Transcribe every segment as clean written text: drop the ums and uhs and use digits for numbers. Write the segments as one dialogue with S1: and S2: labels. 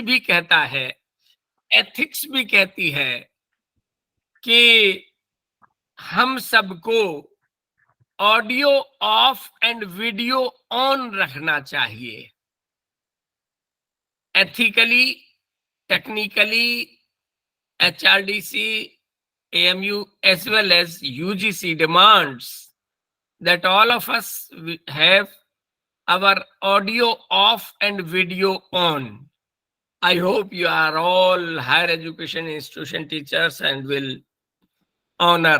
S1: भी कहता है, एथिक्स भी कहती है कि हम सबको audio of and video on रखना चाहिए। Ethically, technically, HRDC, AMU as well as UGC demands that all of us have our audio off and video on. I hope you are all higher education institution teachers and will honor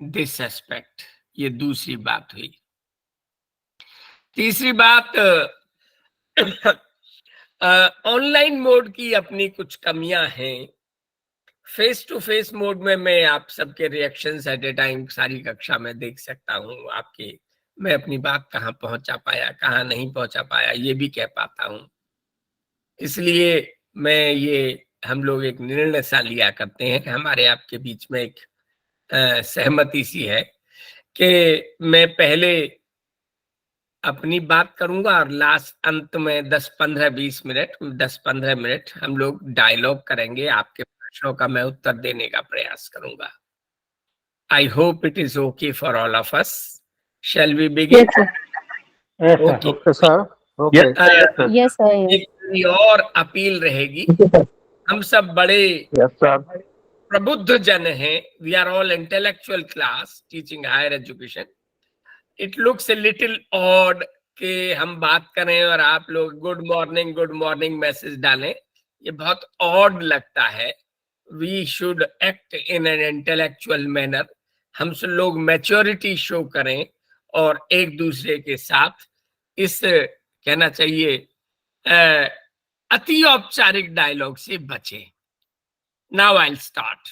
S1: this aspect. ये दूसरी बात हुई। तीसरी बात, online mode की अपनी कुछ कमियां हैं। फेस टू फेस मोड में मैं आप सबके रिएक्शंस एट ए टाइम सारी कक्षा में देख सकता हूँ। आपके मैं अपनी बात कहाँ पहुंचा पाया, कहाँ नहीं पहुंचा पाया, ये भी कह पाता हूँ। इसलिए मैं ये हम लोग एक निर्णय सा लिया करते हैं कि हमारे आपके बीच में एक सहमति सी है कि मैं पहले अपनी बात करूंगा और लास्ट अंत में 10-15-20 मिनट 10-15 मिनट हम लोग डायलॉग करेंगे। आपके प्रश्नों का मैं उत्तर देने का प्रयास करूंगा। I hope it is okay for all of us. Shall we begin?
S2: Okay sir.
S3: Yes sir.
S1: एक और अपील रहेगी, हम सब बड़े प्रबुद्ध जन हैं। We are all intellectual class teaching higher education. It looks a little odd कि हम बात करें और आप लोग गुड मॉर्निंग मैसेज डालें, ये बहुत ऑड लगता है। We should act in an intellectual manner. हम सब लोग मैच्योरिटी शो करें और एक दूसरे के साथ इस कहना चाहिए अति औपचारिक डायलॉग से बचें। Now I will start.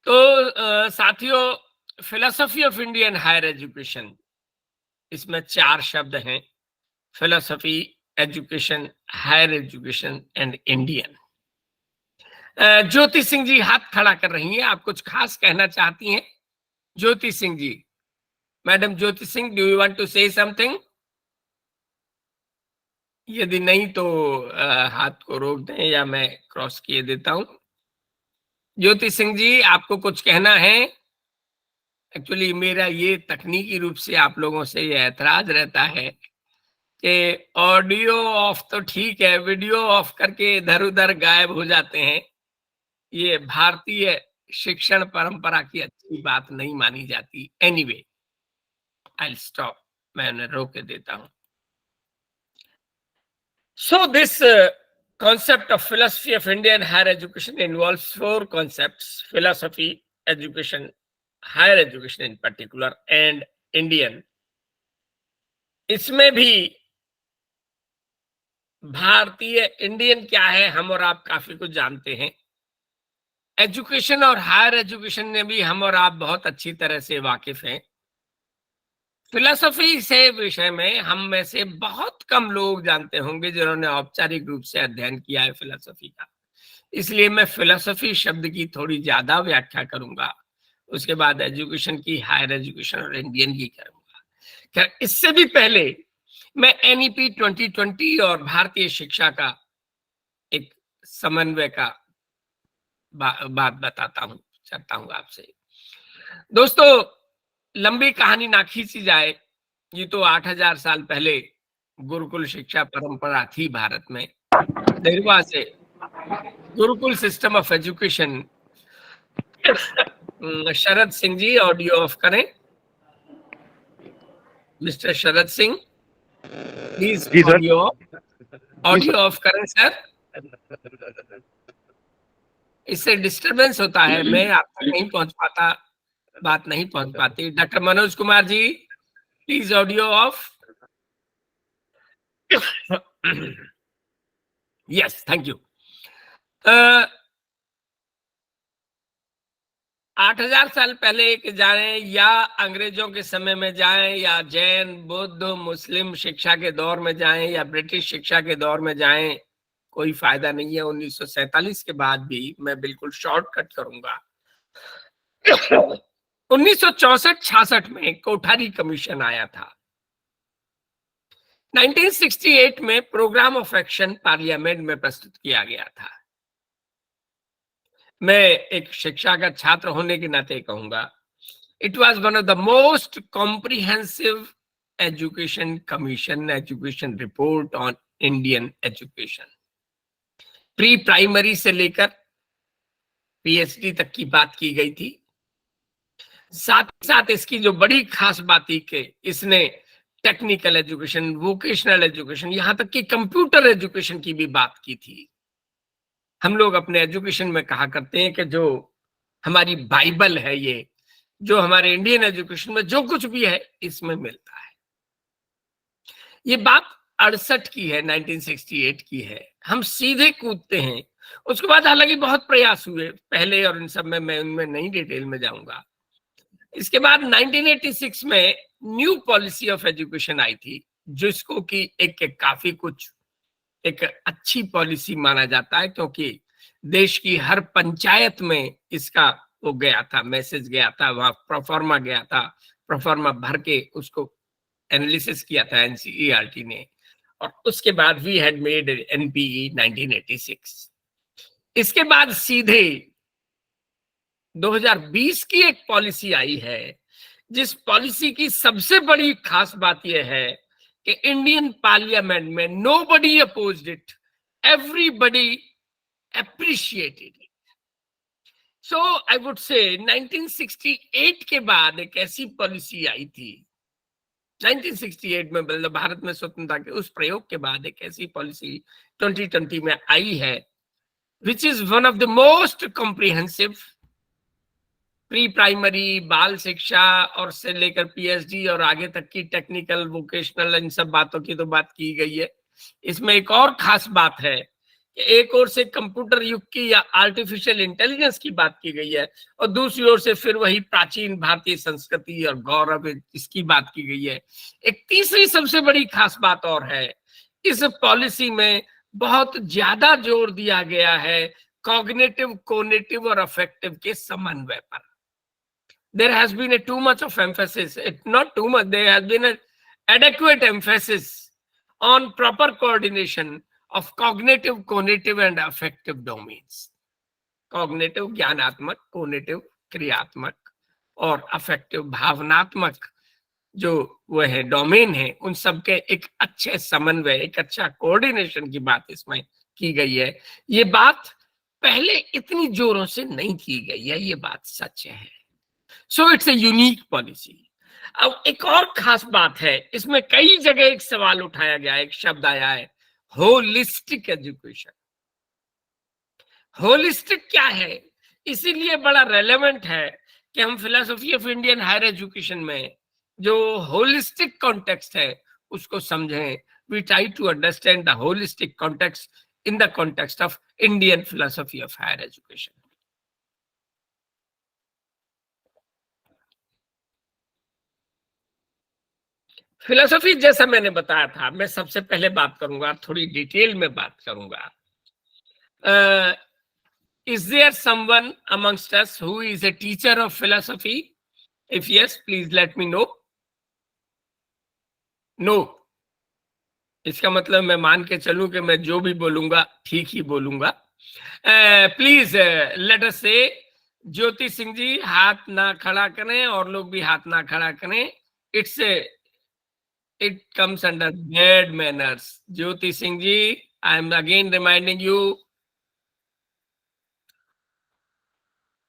S1: तो साथियों, philosophy of Indian higher education, इसमें 4 शब्द हैं: philosophy, education, higher education and Indian. Jyoti Singh ji हाथ खड़ा कर रही हैं, आप कुछ खास कहना चाहती हैं? Jyoti Singh ji, madam Jyoti Singh, do you want to say something? यदि नहीं तो हाथ को रोक दें या मैं क्रॉस किए देता हूं। ज्योति सिंह जी, आपको कुछ कहना है? एक्चुअली मेरा ये तकनीकी रूप से आप लोगों से ये ऐतराज रहता है कि ऑडियो ऑफ तो ठीक है, वीडियो ऑफ करके इधर उधर गायब हो जाते हैं। ये भारतीय शिक्षण परंपरा की अच्छी बात नहीं मानी जाती। एनीवे, आई विल स्टॉप, मैं उन्हें रोक देता हूं। So this concept of philosophy of Indian higher education involves 4 concepts: philosophy, education, higher education in particular, and Indian. इसमें भी भारतीय, इंडियन क्या है हम और आप काफी कुछ जानते हैं। एजुकेशन और हायर एजुकेशन में भी हम और आप बहुत अच्छी तरह से वाकिफ हैं। फिलोसफी से विषय में हम में से बहुत कम लोग जानते होंगे जिन्होंने औपचारिक रूप से अध्ययन किया है फिलोसफी का। इसलिए मैं फिलोसफी शब्द की थोड़ी ज्यादा व्याख्या करूंगा, उसके बाद एजुकेशन की, हायर एजुकेशन और इंडियन की करूंगा। खैर, इससे भी पहले मैं NEP 2020 और भारतीय शिक्षा का एक समन्वय का बात बताता हूं, चाहता हूं आपसे। दोस्तों, लंबी कहानी ना खींची जाए, ये तो 8000 साल पहले गुरुकुल शिक्षा परंपरा थी भारत में। निर्वा से gurukul system of education. Sharad Singh ji, audio off करें। Mister Sharad Singh, please audio off करें सर। इससे डिस्टरबेंस होता है, मैं आप तक नहीं पहुंच पाता, बात नहीं पहुंच पाती। Doctor Manoj Kumar ji, please audio off. Yes, thank you. 8000 साल पहले के जाएं या अंग्रेजों के समय में जाएं या जैन, बुद्ध, मुस्लिम शिक्षा के दौर में जाएं या ब्रिटिश शिक्षा के दौर में जाएं, कोई फायदा नहीं है। 1947 के बाद भी मैं बिल्कुल शॉर्टकट करूंगा। 1964-66 में कोठारी कमीशन आया था। 1968 में प्रोग्राम ऑफ एक्शन पार्लियामेंट में प्रस्तुत किया गया था। मैं एक शिक्षा का छात्र होने के नाते कहूंगा, it was one of the most comprehensive education commission education report on Indian education. Pre primary से लेकर पीएचडी तक की बात की गई थी। साथ ही साथ इसकी जो बड़ी खास बात थी कि इसने टेक्निकल एजुकेशन, वोकेशनल एजुकेशन, यहां तक कि कंप्यूटर एजुकेशन की भी बात की थी। हम लोग अपने एजुकेशन में कहा करते हैं कि जो हमारी बाइबल है, ये जो हमारे इंडियन एजुकेशन में जो कुछ भी है इसमें मिलता है। ये बात 68 की है, 1968 की है। हम सीधे कूदते हैं। उसके बाद हालांकि बहुत प्रयास हुए पहले, और इन सब में मैं उनमें नहीं डिटेल में जाऊंगा। इसके बाद 1986 में new policy of education I थी, जिसको कि एक काफी कुछ एक अच्छी पॉलिसी माना जाता है, क्योंकि देश की हर पंचायत में इसका वो गया था, मैसेज गया था, वहां प्रोफार्मा गया था, प्रोफार्मा भर के उसको एनालिसिस किया था एनसीईआरटी ने। और उसके बाद वी हैड मेड एनपीई 1986। इसके बाद सीधे 2020 की एक पॉलिसी आई है, जिस पॉलिसी की सबसे बड़ी खास बात यह है कि इंडियन पार्लियामेंट में nobody opposed it, everybody appreciated it. So I would say 1968 के बाद एक ऐसी पॉलिसी आई थी, 1968 में मतलब भारत में स्वतंत्रता के उस प्रयोग के बाद एक ऐसी पॉलिसी 2020 में आई है, which is one of the most comprehensive. Pre primary, बाल शिक्षा और से लेकर पीएचडी और आगे तक की टेक्निकल, वोकेशनल, इन सब बातों की तो बात की गई है। इसमें एक और खास बात है कि एक ओर से कंप्यूटर युग की या आर्टिफिशियल इंटेलिजेंस की बात की गई है, और दूसरी ओर से फिर वही प्राचीन भारतीय संस्कृति और गौरव, इसकी बात की गई है। एक तीसरी सबसे बड़ी खास बात और है, इस पॉलिसी में बहुत ज्यादा जोर दिया गया है कॉग्निटिव, कोनेटिव और अफेक्टिव के समन्वय पर। There has been a too much of emphasis, not too much, there has been an adequate emphasis on proper coordination of cognitive, conative and affective domains. Cognitive ज्ञानात्मक, कोनेटिव क्रियात्मक, और affective भावनात्मक जो वो है डोमेन है, उन सब के एक अच्छे समन्वय, एक अच्छा कोऑर्डिनेशन की बात इसमें की गई है। ये बात पहले इतनी जोरों से नहीं की गई है, ये बात सच है। So it's a unique policy. अब एक और खास बात है, इसमें कई जगह एक सवाल उठाया गया है, एक शब्द आया है, होलिस्टिक एजुकेशन। होलिस्टिक क्या है? इसीलिए बड़ा रेलेवेंट है कि हम philosophy of Indian higher education में जो होलिस्टिक कॉन्टेक्स्ट है उसको समझें। We try to understand the holistic context in the context of Indian philosophy of higher education. Philosophy जैसा मैंने बताया था, मैं सबसे पहले बात करूंगा, थोड़ी डिटेल में बात करूंगा। Is there someone amongst us who is a teacher of philosophy? If yes, please let me know. No, इसका मतलब मैं मान के चलूं कि मैं जो भी बोलूंगा ठीक ही बोलूंगा। प्लीज लेट अस से ज्योति सिंह जी हाथ ना खड़ा करें, और लोग भी हाथ ना खड़ा करें। It comes under bad manners. Jyoti Singh ji, I am again reminding you.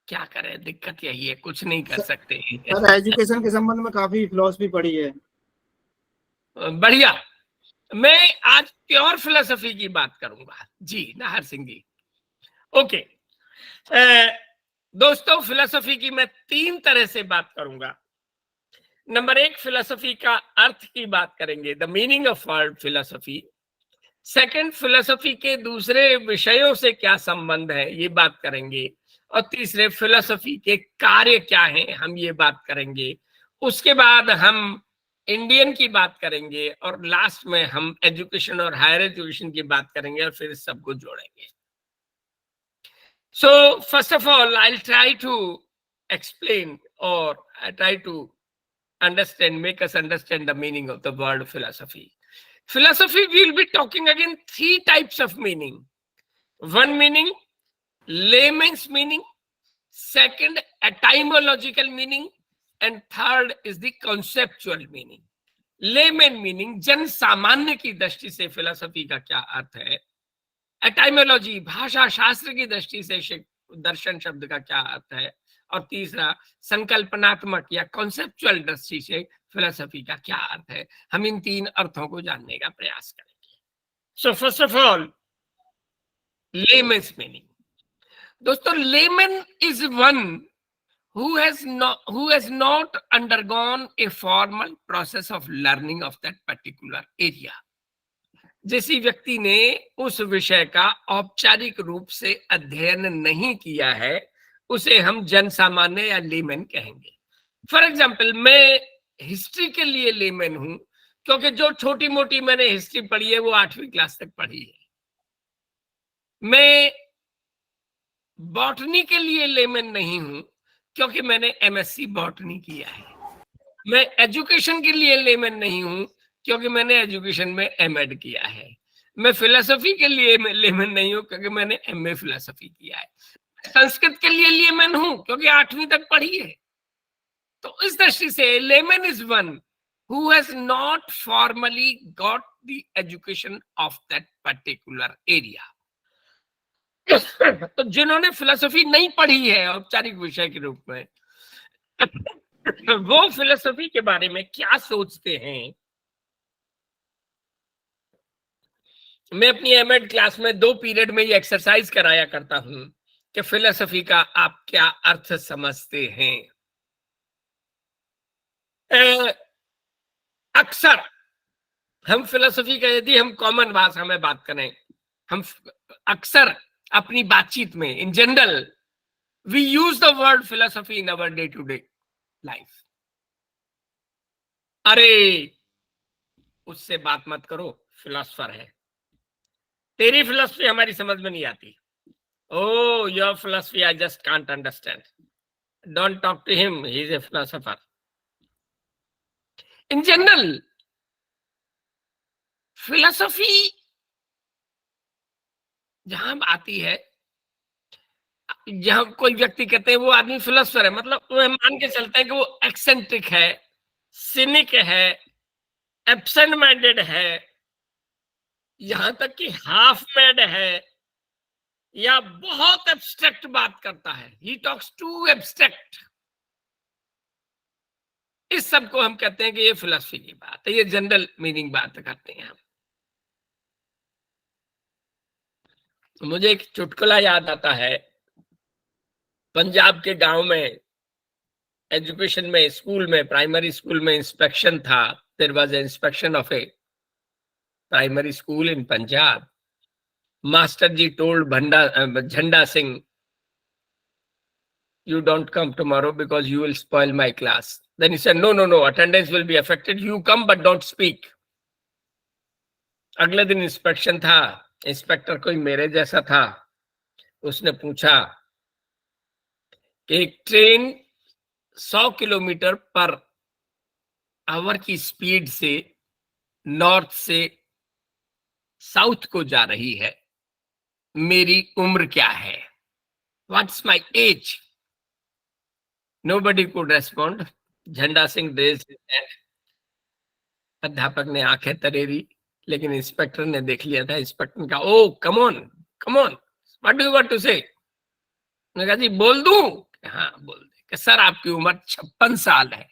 S1: क्या करें, दिक्कत यही है, कुछ नहीं कर सकते।
S2: सर एजुकेशन के संबंध में काफी फिलॉसफी पढ़ी है।
S1: बढ़िया। मैं आज प्योर फिलोसफी की बात करूंगा जी, नाहर सिंह जी। ओके दोस्तों, फिलोसफी की मैं 3 तरह से बात करूंगा। नंबर 1, फिलोसफी का अर्थ की बात करेंगे, the meaning of word philosophy. Second, philosophy के दूसरे विषयों से क्या संबंध है, ये बात करेंगे। और तीसरे, फिलोसफी के कार्य क्या हैं, हम ये बात करेंगे। उसके बाद हम इंडियन की बात करेंगे, और लास्ट में हम एजुकेशन और हायर एजुकेशन की बात करेंगे, और फिर सबको जोड़ेंगे। So first of all I try to explain, और I try to understand, make us understand the meaning of the word philosophy. Philosophy, we will be talking again 3 types of meaning. One meaning, layman's meaning. Second, etymological meaning. And third is the conceptual meaning. Layman meaning, जन सामान्य की दृष्टि से philosophy का क्या अर्थ है. Etymology, भाषा शास्त्र की दृष्टि से दर्शन शब्द का क्या अर्थ है. और तीसरा, संकल्पनात्मक या कॉन्सेप्चुअल दृष्टि से फिलोसफी का क्या अर्थ है. हम इन 3 अर्थों को जानने का प्रयास करेंगे. So first of all, layman's meaning. दोस्तों, layman is one who has not undergone a formal process of learning of that particular area. जिस व्यक्ति ने उस विषय का औपचारिक रूप से अध्ययन नहीं किया है, उसे हम जन सामान्य या लेमन कहेंगे. फॉर एग्जाम्पल, मैं हिस्ट्री के लिए लेमन हूं, क्योंकि जो छोटी मोटी मैंने हिस्ट्री पढ़ी है वो 8वीं क्लास तक पढ़ी है. मैं बॉटनी के लिए लेमन नहीं हूं, क्योंकि मैंने एमएससी बॉटनी किया है. मैं एजुकेशन के लिए लेमन नहीं हूं, क्योंकि मैंने एजुकेशन में एमएड किया है. मैं फिलोसफी के लिए लेमन नहीं हूं, क्योंकि मैंने एमए फिलोसफी किया है. संस्कृत के लिए लेमन हूं, क्योंकि 8वीं तक पढ़ी है. तो इस दृष्टि से lemon is one who has not formally got the education of that particular area. तो जिन्होंने फिलोसफी नहीं पढ़ी है औपचारिक विषय के रूप में, वो फिलोसफी के बारे में क्या सोचते हैं. मैं अपनी एमएड क्लास में 2 पीरियड में ये एक्सरसाइज कराया करता हूं कि फिलोसफी का आप क्या अर्थ समझते हैं. अक्सर हम फिलोसफी का, यदि हम कॉमन भाषा में बात करें, हम अक्सर अपनी बातचीत में in general we use the word philosophy in our day to day life. अरे उससे बात मत करो, फिलोसफर है, तेरी फिलोसफी हमारी समझ में नहीं आती. Oh, your philosophy I just can't understand. Don't talk to him, he is a philosopher. In general, philosophy जहां आती है, जहां कोई व्यक्ति कहते हैं वो आदमी फिलोसफर है, मतलब वो मान के चलते हैं कि वो एक्सेंट्रिक है, सिनिक है, एब्सेंट माइंडेड है, यहां तक कि हाफ मैड है, या बहुत एब्स्ट्रैक्ट बात करता है. He talks too abstract. इस सब को हम कहते हैं कि ये फिलोसफी की बात है, ये जनरल मीनिंग बात करते हैं हम. मुझे एक चुटकुला याद आता है. पंजाब के गांव में एजुकेशन में, स्कूल में, प्राइमरी स्कूल में इंस्पेक्शन था. There was an inspection of a primary school in Punjab. Master ji told Jhanda Singh, you don't come tomorrow because you will spoil my class. Then he said, no, attendance will be affected. You come but don't speak. अगले दिन inspection था. Inspector कोई मेरे जैसा था. उसने पूछा कि एक ट्रेन 100 किलोमीटर पर आवर की स्पीड से नॉर्थ से साउथ को जा रही है, मेरी उम्र क्या है? What's my age? Nobody could respond. झंडा सिंह raised his hand. अध्यापक ने आंखें तरेरी, लेकिन इंस्पेक्टर ने देख लिया था. इंस्पेक्टर ने कहा, oh come on, what do you want to say? मैं कहा, जी बोल दूं? हाँ बोल दे. कि सर आपकी उम्र 56 साल है.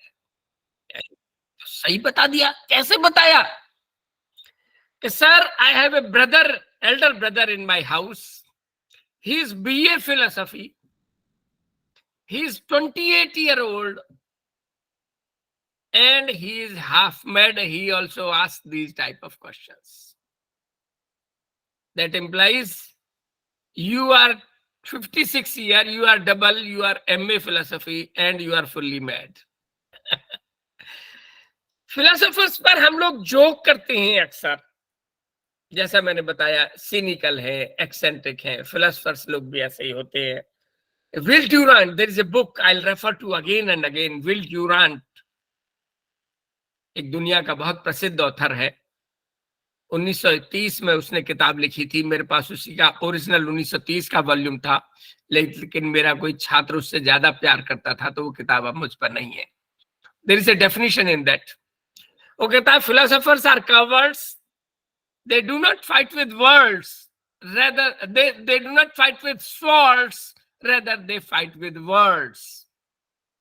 S1: तो सही बता दिया. कैसे बताया? कि sir I have a brother, elder brother in my house. He is BA philosophy. He is 28-year-old and he is half mad. He also asks these type of questions. That implies you are 56 years, you are double, you are MA philosophy and you are fully mad. Philosophers पर हम लोग joke करते हैं अक्सर. जैसा मैंने बताया, cynical है, एक्सेंट्रिक है. फिलोसोफर्स लोग भी ऐसे ही होते हैं. Will Durant, there is a book I will refer to again and again. Will Durant एक दुनिया का बहुत प्रसिद्ध ऑथर है. 1930 में उसने किताब लिखी थी। मेरे पास उसी का ओरिजिनल 1930 का वॉल्यूम था, लेकिन मेरा कोई छात्र उससे ज्यादा प्यार करता था तो वो किताब अब मुझ पर नहीं है। There is a definition in that. वो कहता है philosophers are cowards, they do not fight with words, rather they do not fight with swords, rather they fight with words.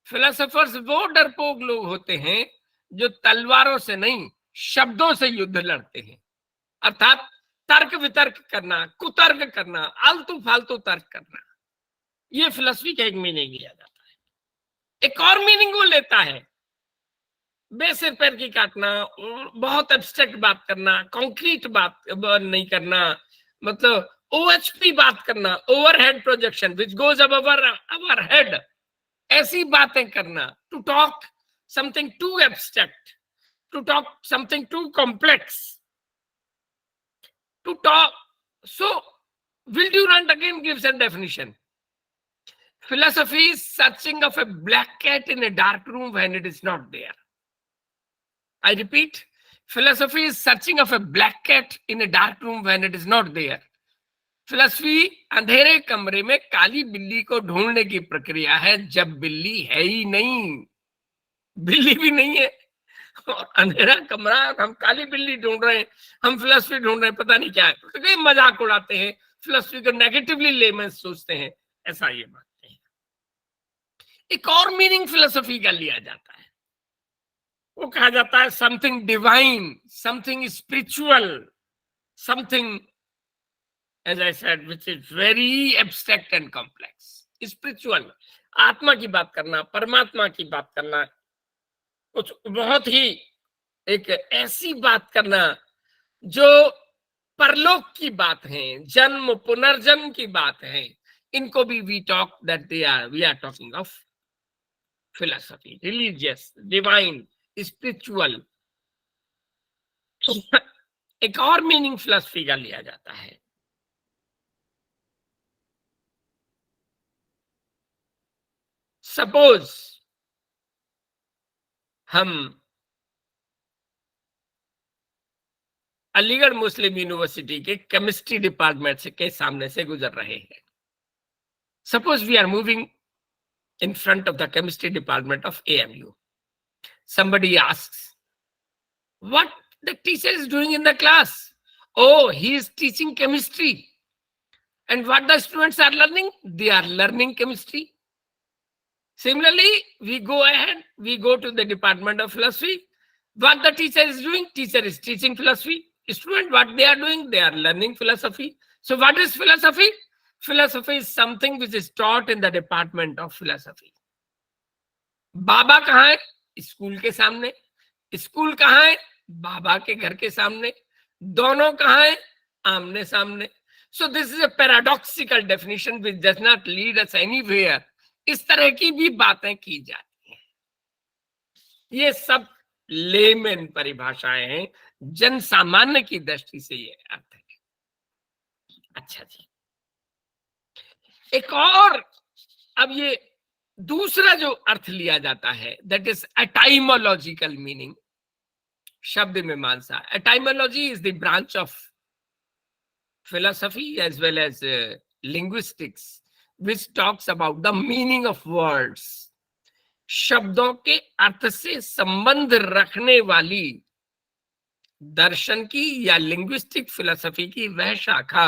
S1: Philosophers वो डरपोक लोग होते हैं जो तलवारों से नहीं शब्दों से युद्ध लड़ते हैं। अर्थात तर्क वितर्क करना, कुतर्क करना, आलतू फालतू तर्क करना, ये फिलोसफी का एक मीनिंग लिया जाता है। एक और मीनिंग वो लेता है बेसिर पैर की काटना, बहुत एब्स्ट्रैक्ट बात करना, कॉन्क्रीट बात नहीं करना, मतलब ओएचपी बात करना, overhead projection which goes above our head, ऐसी बातें करना, to talk something too abstract, to talk something too complex, to talk. So will Durant again gives a definition. Philosophy is searching of a black cat in a dark room when it is not there. I repeat, philosophy is searching of a black cat in a dark room when it is not there. Philosophy अंधेरे कमरे में काली बिल्ली को ढूंढने की प्रक्रिया है जब बिल्ली है ही नहीं, बिल्ली भी नहीं है और अंधेरा कमरा, हम काली बिल्ली ढूंढ रहे हैं, हम फिलॉसफी ढूंढ रहे हैं, पता नहीं क्या है। तो मजाक उड़ाते हैं, फिलॉसफी को नेगेटिवली लेमन सोचते हैं, ऐसा ये मानते हैं। एक और मीनिंग फिलॉसफी का लिया जाता है, वो कहा जाता है something divine, something spiritual, something as I said which is very abstract and complex. Spiritual, आत्मा की बात करना, परमात्मा की बात करना, कुछ बहुत ही एक ऐसी बात करना जो परलोक की बात है, जन्म पुनर्जन्म की बात है, इनको भी we talk that we are talking of philosophy, religious, divine, spiritual. एक और मीनिंग फिलॉसफी का लिया जाता है, सपोज हम अलीगढ़ मुस्लिम यूनिवर्सिटी के केमिस्ट्री डिपार्टमेंट के सामने से गुजर रहे हैं। Suppose we are moving in front of the chemistry department of AMU. Somebody asks, what the teacher is doing in the class? Oh, he is teaching chemistry. And what the students are learning? They are learning chemistry. Similarly, we go ahead, we go to the department of philosophy. What the teacher is doing? Teacher is teaching philosophy. Student, what they are doing? They are learning philosophy. So what is philosophy? Philosophy is something which is taught in the department of philosophy. बाबा कहाँ है? School के सामने। School कहाँ है? बाबा के घर के सामने। दोनों कहाँ है? आमने सामने। So this is a paradoxical definition which does not lead us anywhere. इस तरह की भी बातें की जाती हैं। ये सब लेमन परिभाषाएं हैं, जन सामान्य की दृष्टि से ये अर्थ है। अच्छा जी, एक और अब ये दूसरा जो अर्थ लिया जाता है दैट इज एटाइमोलॉजिकल मीनिंग, शब्द मीमांसा। Etymology is the branch of philosophy as well as linguistics which talks about the meaning of words. शब्दों के अर्थ से संबंध रखने वाली दर्शन की या लिंग्विस्टिक फिलोसफी की वह शाखा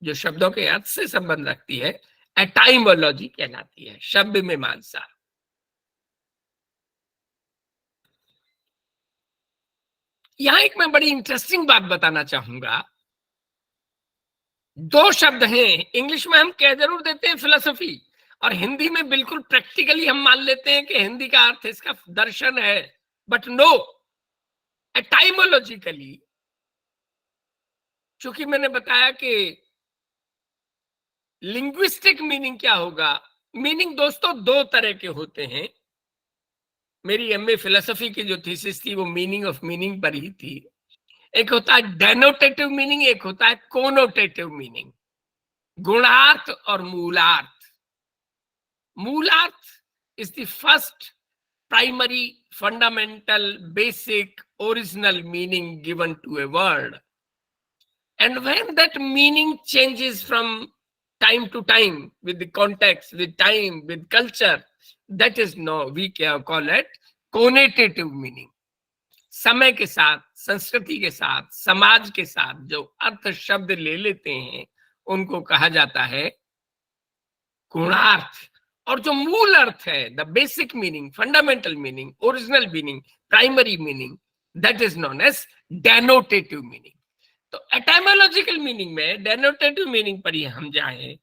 S1: जो शब्दों के अर्थ से संबंध रखती है, एटाइमोलॉजी कहलाती है, शब्द मीमांसा। यहां एक मैं बड़ी इंटरेस्टिंग बात बताना चाहूंगा। दो शब्द हैं, इंग्लिश में हम कह जरूर देते हैं फिलोसफी, और हिंदी में बिल्कुल प्रैक्टिकली हम मान लेते हैं कि हिंदी का अर्थ इसका दर्शन है, बट नो, एटाइमोलॉजिकली, चूंकि मैंने बताया कि लिंग्विस्टिक मीनिंग क्या होगा। मीनिंग दोस्तों दो तरह के होते हैं। मेरी एमए फिलोसफी की जो थीसिस थी वो मीनिंग ऑफ मीनिंग पर ही थी। एक होता है डेनोटेटिव मीनिंग, एक होता है कोनोटेटिव मीनिंग, गुणार्थ और मूलार्थ। मूलार्थ is the first primary, fundamental, basic, original meaning given to a word. And when that meaning changes from time to time, with the context, with time, with culture, that is no, we can call it connotative meaning. समय के साथ, संस्कृति के साथ, समाज के साथ जो अर्थ शब्द ले लेते हैं, उनको कहा जाता है गुणार्थ। और जो मूल अर्थ है, the basic meaning, fundamental meaning, original meaning, primary meaning, that is known as denotative meaning. तो एटाइमोलॉजिकल मीनिंग में डेनोटेटिव मीनिंग पर ही हम जाएं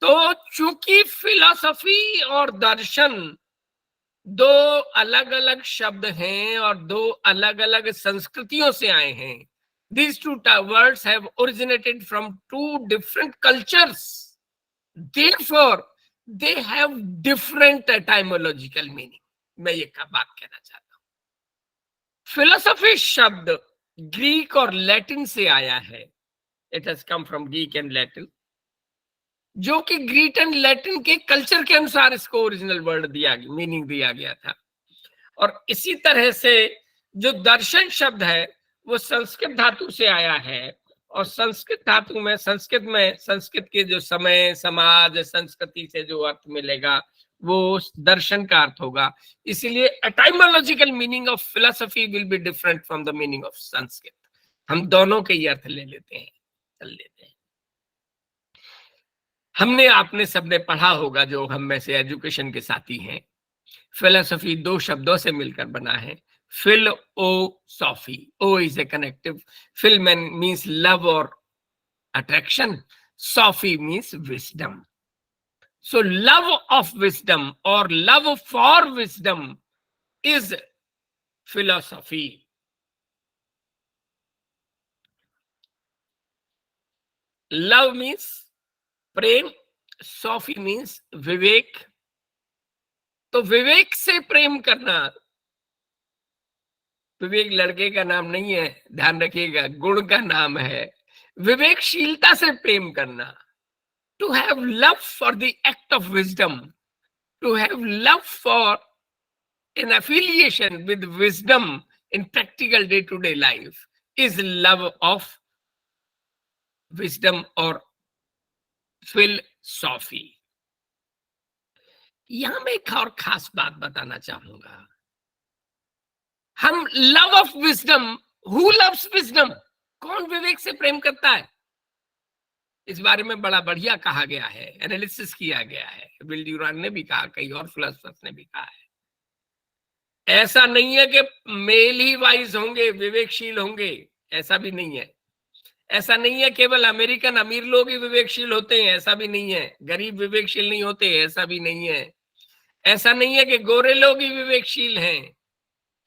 S1: तो चूंकि फिलॉसफी और दर्शन दो अलग अलग शब्द हैं और दो अलग अलग संस्कृतियों से आए हैं, these two words have originated from two different cultures, therefore they have different etymological meaning। मैं ये बात कहना चाहता हूं। फिलोसफी शब्द ग्रीक और लैटिन से आया है, it has come from Greek and Latin, जो कि ग्रीक एंड लैटिन के कल्चर के अनुसार इसको ओरिजिनल वर्ड दिया, मीनिंग दिया गया था। और इसी तरह से जो दर्शन शब्द है वो संस्कृत धातु से आया है, और संस्कृत धातु में संस्कृत के जो समय, समाज, संस्कृति से जो अर्थ मिलेगा वो दर्शन का अर्थ होगा। इसीलिए etymological meaning of philosophy will be different from the meaning of Sanskrit. हम दोनों के ही अर्थ ले लेते हैं, चल लेते हैं। हमने, आपने सबने पढ़ा होगा, जो हम में से एजुकेशन के साथी हैं, फिलोसफी दो शब्दों से मिलकर बना है, phil o sophy. O is a connective, phil means love और attraction, sophy means wisdom. So love of wisdom और love for wisdom is philosophy. Love means प्रेम, सॉफी मीन्स विवेक। तो विवेक से प्रेम करना, विवेक लड़के का नाम नहीं है, ध्यान रखिएगा, गुण का नाम है। विवेकशीलता से प्रेम करना, to have love for the act of wisdom, to have love for an affiliation with wisdom in practical day to day life is love of wisdom और फिलॉसफी। यहां मैं एक और खास बात बताना चाहूंगा। हम love of wisdom, who loves wisdom, कौन विवेक से प्रेम करता है, इस बारे में बड़ा बढ़िया कहा गया है, एनालिसिस किया गया है। विल ड्यूरान ने भी कहा, कई और फिलोसफर्स ने भी कहा है। ऐसा नहीं है कि मेल ही वाइज होंगे, विवेकशील होंगे, ऐसा भी नहीं है। ऐसा नहीं है केवल अमेरिकन अमीर लोग ही विवेकशील होते हैं, ऐसा भी नहीं है। गरीब विवेकशील नहीं होते, ऐसा भी नहीं है। ऐसा नहीं है कि गोरे लोग ही विवेकशील हैं,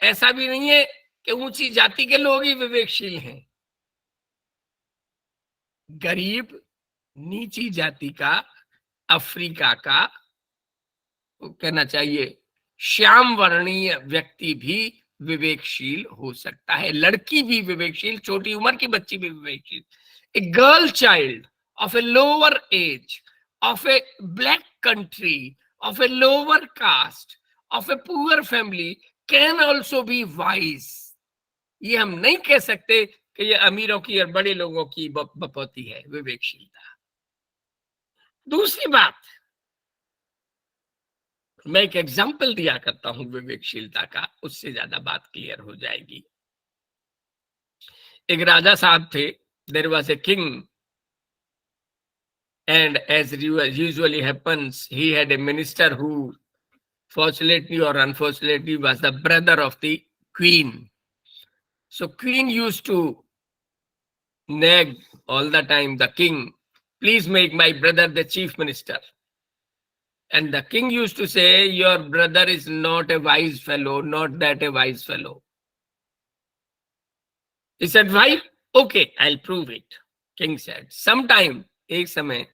S1: ऐसा भी नहीं है कि ऊंची जाति के लोग ही विवेकशील हैं। गरीब, नीची जाति का, अफ्रीका का, कहना चाहिए श्याम वर्णीय व्यक्ति भी विवेकशील हो सकता है। लड़की भी विवेकशील, छोटी उम्र की बच्ची भी विवेकशील। A girl child of a lower age, of a black country, of a lower caste, of a poor family can also be wise. ये हम नहीं कह सकते कि ये अमीरों की और बड़े लोगों की बपौती है विवेकशीलता। दूसरी बात, मैं एक एग्जाम्पल दिया करता हूं विवेकशीलता का, उससे ज्यादा बात क्लियर हो जाएगी। एक राजा साहब थे, there was a king, and as usually happens, he had a minister who fortunately or unfortunately was the brother of the queen. So queen used to nag all the time the king, please make my brother the chief minister. And the king used to say, your brother is not a wise fellow, not that a wise fellow. He said, why? Okay, I'll prove it. King said. Sometime, एक समय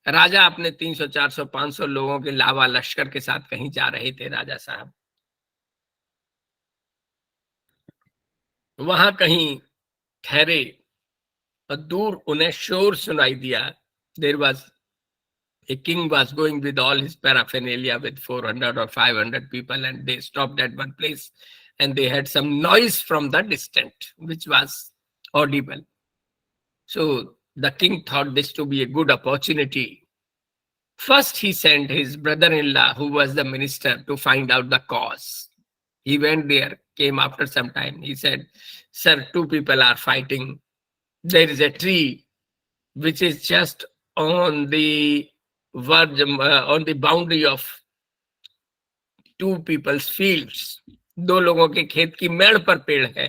S1: राजा अपने 300, 400, 500 लोगों के लावा लश्कर के साथ कहीं जा रहे थे। राजा साहब वहां कहीं ठहरे और दूर उन्हें शोर सुनाई दिया। There was A king was going with all his paraphernalia with 400 or 500 people, and they stopped at one place and they had some noise from the distant, which was audible. So the king thought this to be a good opportunity. First, he sent his brother-in-law, who was the minister, to find out the cause. He went there, came after some time. He said, "Sir, two people are fighting. There is a tree which is just on the verge, on the boundary of two people's fields. दो लोगों के खेत की मेड़ पर पेड़ है.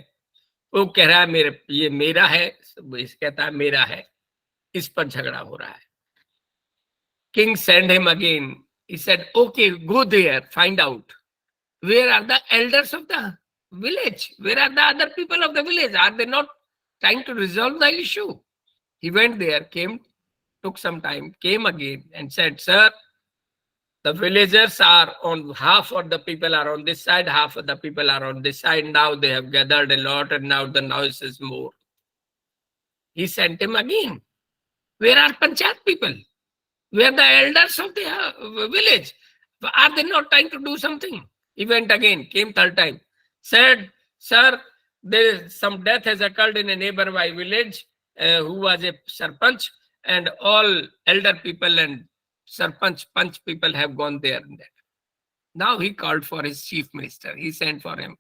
S1: वो कह रहा है ये मेरा है, वो इस कहता है मेरा है. इस पर झगड़ा हो रहा है." King sent him again. He said, "Okay, go there, find out. Where are the elders of the village? Where are the other people of the village? Are they not trying to resolve the issue?" He went there, took some time, came again and said, "Sir, the villagers are on half of the people are on this side, half of the people are on this side. Now they have gathered a lot and now the noise is more." He sent him again. "Where are Panchayat people? Where are the elders of the village? Are they not trying to do something?" He went again, came third time, said, "Sir, some death has occurred in a neighborby village who was a sarpanch, and all elder people and sarpanch, panch people have gone there and there." Now he called for his chief minister. He sent for him.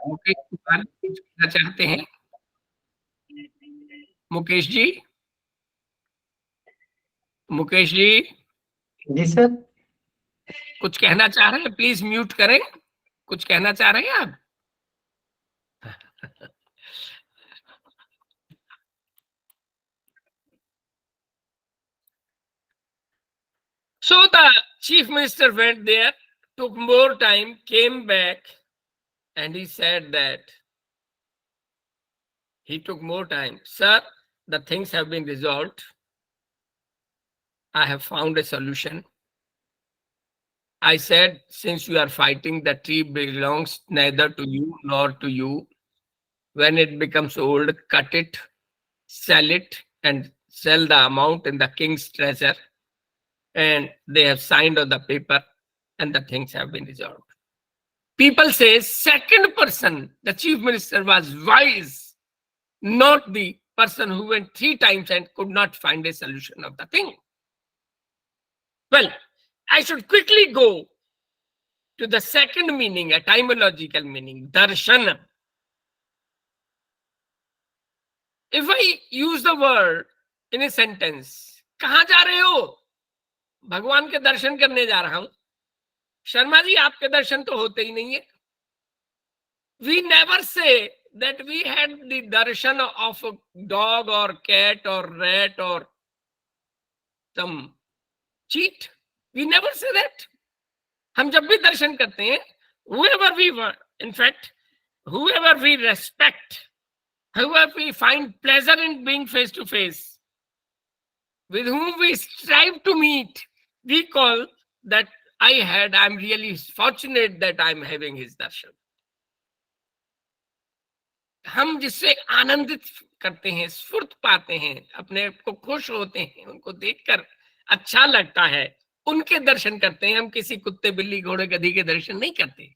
S1: Mukesh Kumar कुछ कहना चाहते हैं? मुकेश जी, मुकेश जी,
S2: जी sir,
S1: कुछ कहना चाह रहे हैं? Please mute करें. कुछ कहना चाह रहे हैं आप? So the chief minister went there, took more time, came back, and he said that he took more time. "Sir, the things have been resolved. I have found a solution." I said, "Since you are fighting, the tree belongs neither to you nor to you. When it becomes old, cut it, sell it, and sell the amount in the king's treasure." And they have signed on the paper, and the things have been resolved. People say second person, the chief minister, was wise, not the person who went 3 times and could not find a solution of the thing. Well, I should quickly go to the second meaning, a etymological meaning, darshan. If I use the word in a sentence, कहां जा रहे हो? भगवान के दर्शन करने जा रहा हूं. शर्मा जी, आपके दर्शन तो होते ही नहीं है. We never say that we had the darshan of a dog or cat or rat or some cheat. We never say that. हम जब भी दर्शन करते हैं, whoever we were, in fact, whoever we respect, whoever we find pleasure in being face to face, with whom we strive to meet, we call that I'm really fortunate that I'm having his darshan. हम जिससे आनंदित करते हैं, स्फूर्त पाते हैं, अपने को खुश होते हैं, उनको देखकर अच्छा लगता है, उनके दर्शन करते हैं. हम किसी कुत्ते, बिल्ली, घोड़े, गधी के दर्शन नहीं करते.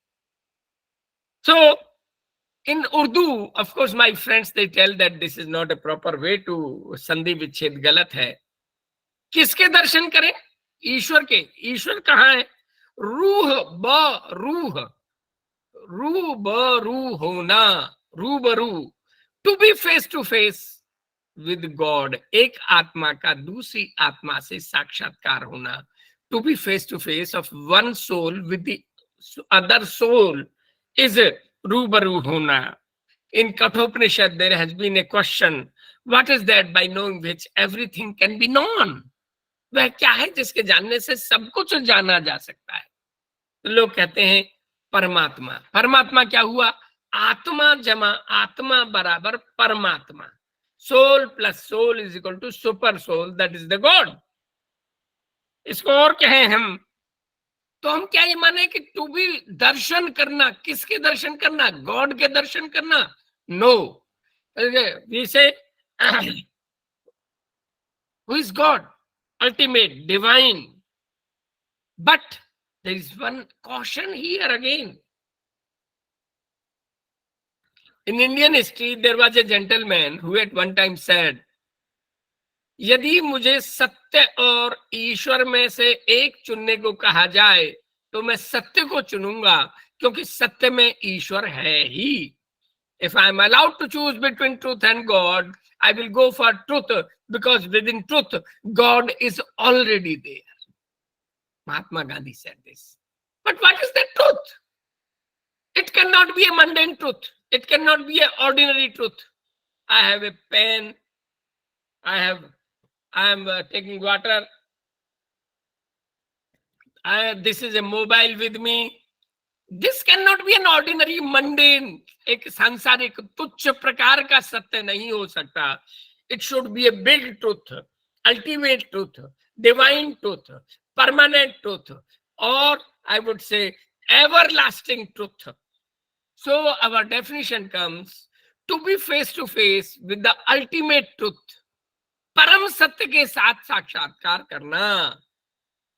S1: So in Urdu, of course, my friends, they tell that this is not a proper way to संधि विच्छेद, गलत है. किसके दर्शन करें? ईश्वर के. ईश्वर कहाँ है? रूह ब रूह, रू ब रू होना, रूबरू, to be face to face with God. एक आत्मा का दूसरी आत्मा से साक्षात्कार होना. To be face to face of one soul with the other soul is रूबरू होना. In Kathopanishad, there has been a question, what is that by knowing which everything can be known? वह क्या है जिसके जानने से सब कुछ जाना जा सकता है? तो लोग कहते हैं परमात्मा. परमात्मा क्या हुआ? आत्मा जमा आत्मा बराबर परमात्मा. Soul plus soul is equal to super soul, that is the God. इसको और कहें हम, तो हम क्या ये माने कि टू बी दर्शन करना, किसके दर्शन करना? गॉड के दर्शन करना? नो. वी से Who is God? Ultimate, divine. But there is one caution here again. In Indian history, there was a gentleman who at one time said, यदि मुझे सत्य और ईश्वर में से एक चुनने को कहा जाए तो मैं सत्य को चुनूंगा, क्योंकि सत्य में ईश्वर है ही. If I am allowed to choose between truth and God, I will go for truth, because within truth, God is already there. Mahatma Gandhi said this. But what is the truth? It cannot be a mundane truth. It cannot be an ordinary truth. I have a pen. I am taking water. This is a mobile with me. This cannot be an ordinary mundane, एक सांसारिक तुच्छ प्रकार का सत्य नहीं हो सकता. It should be a big truth, ultimate truth, divine truth, permanent truth, or I would say everlasting truth. So our definition comes to be face to face with the ultimate truth. परम सत्य के साथ साक्षात्कार करना.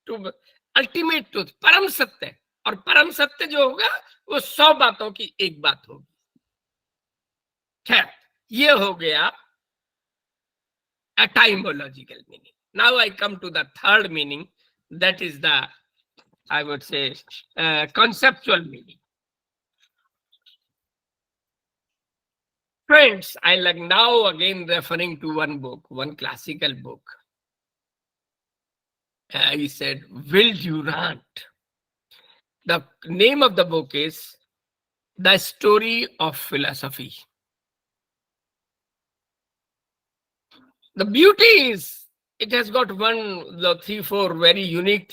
S1: To ultimate truth, परम सत्य. और परम सत्य जो होगा वो 100 बातों की एक बात होगी. खैर, ये हो गया etymological meaning. Now I come to the third meaning, that is the, I would say, conceptual meaning. Friends, I like now again referring to one book, one classical book. He said, Will Durant. The name of the book is The Story of Philosophy. The beauty is, it has got 3, 4 very unique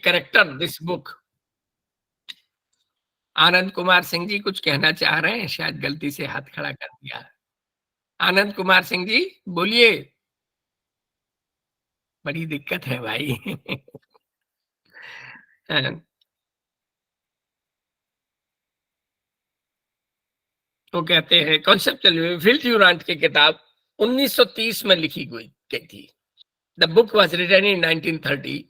S1: character, this book. Anand Kumar Singh ji कुछ कहना चाह रहे हैं, शायद गलती से हाथ खड़ा कर दिया. आनंद कुमार सिंह जी बोलिए. बड़ी दिक्कत है भाई. तो कहते हैं कॉन्सेप्चुअल. विल ड्यूरांट की किताब 1930 में लिखी गई थी. The book was written in 1930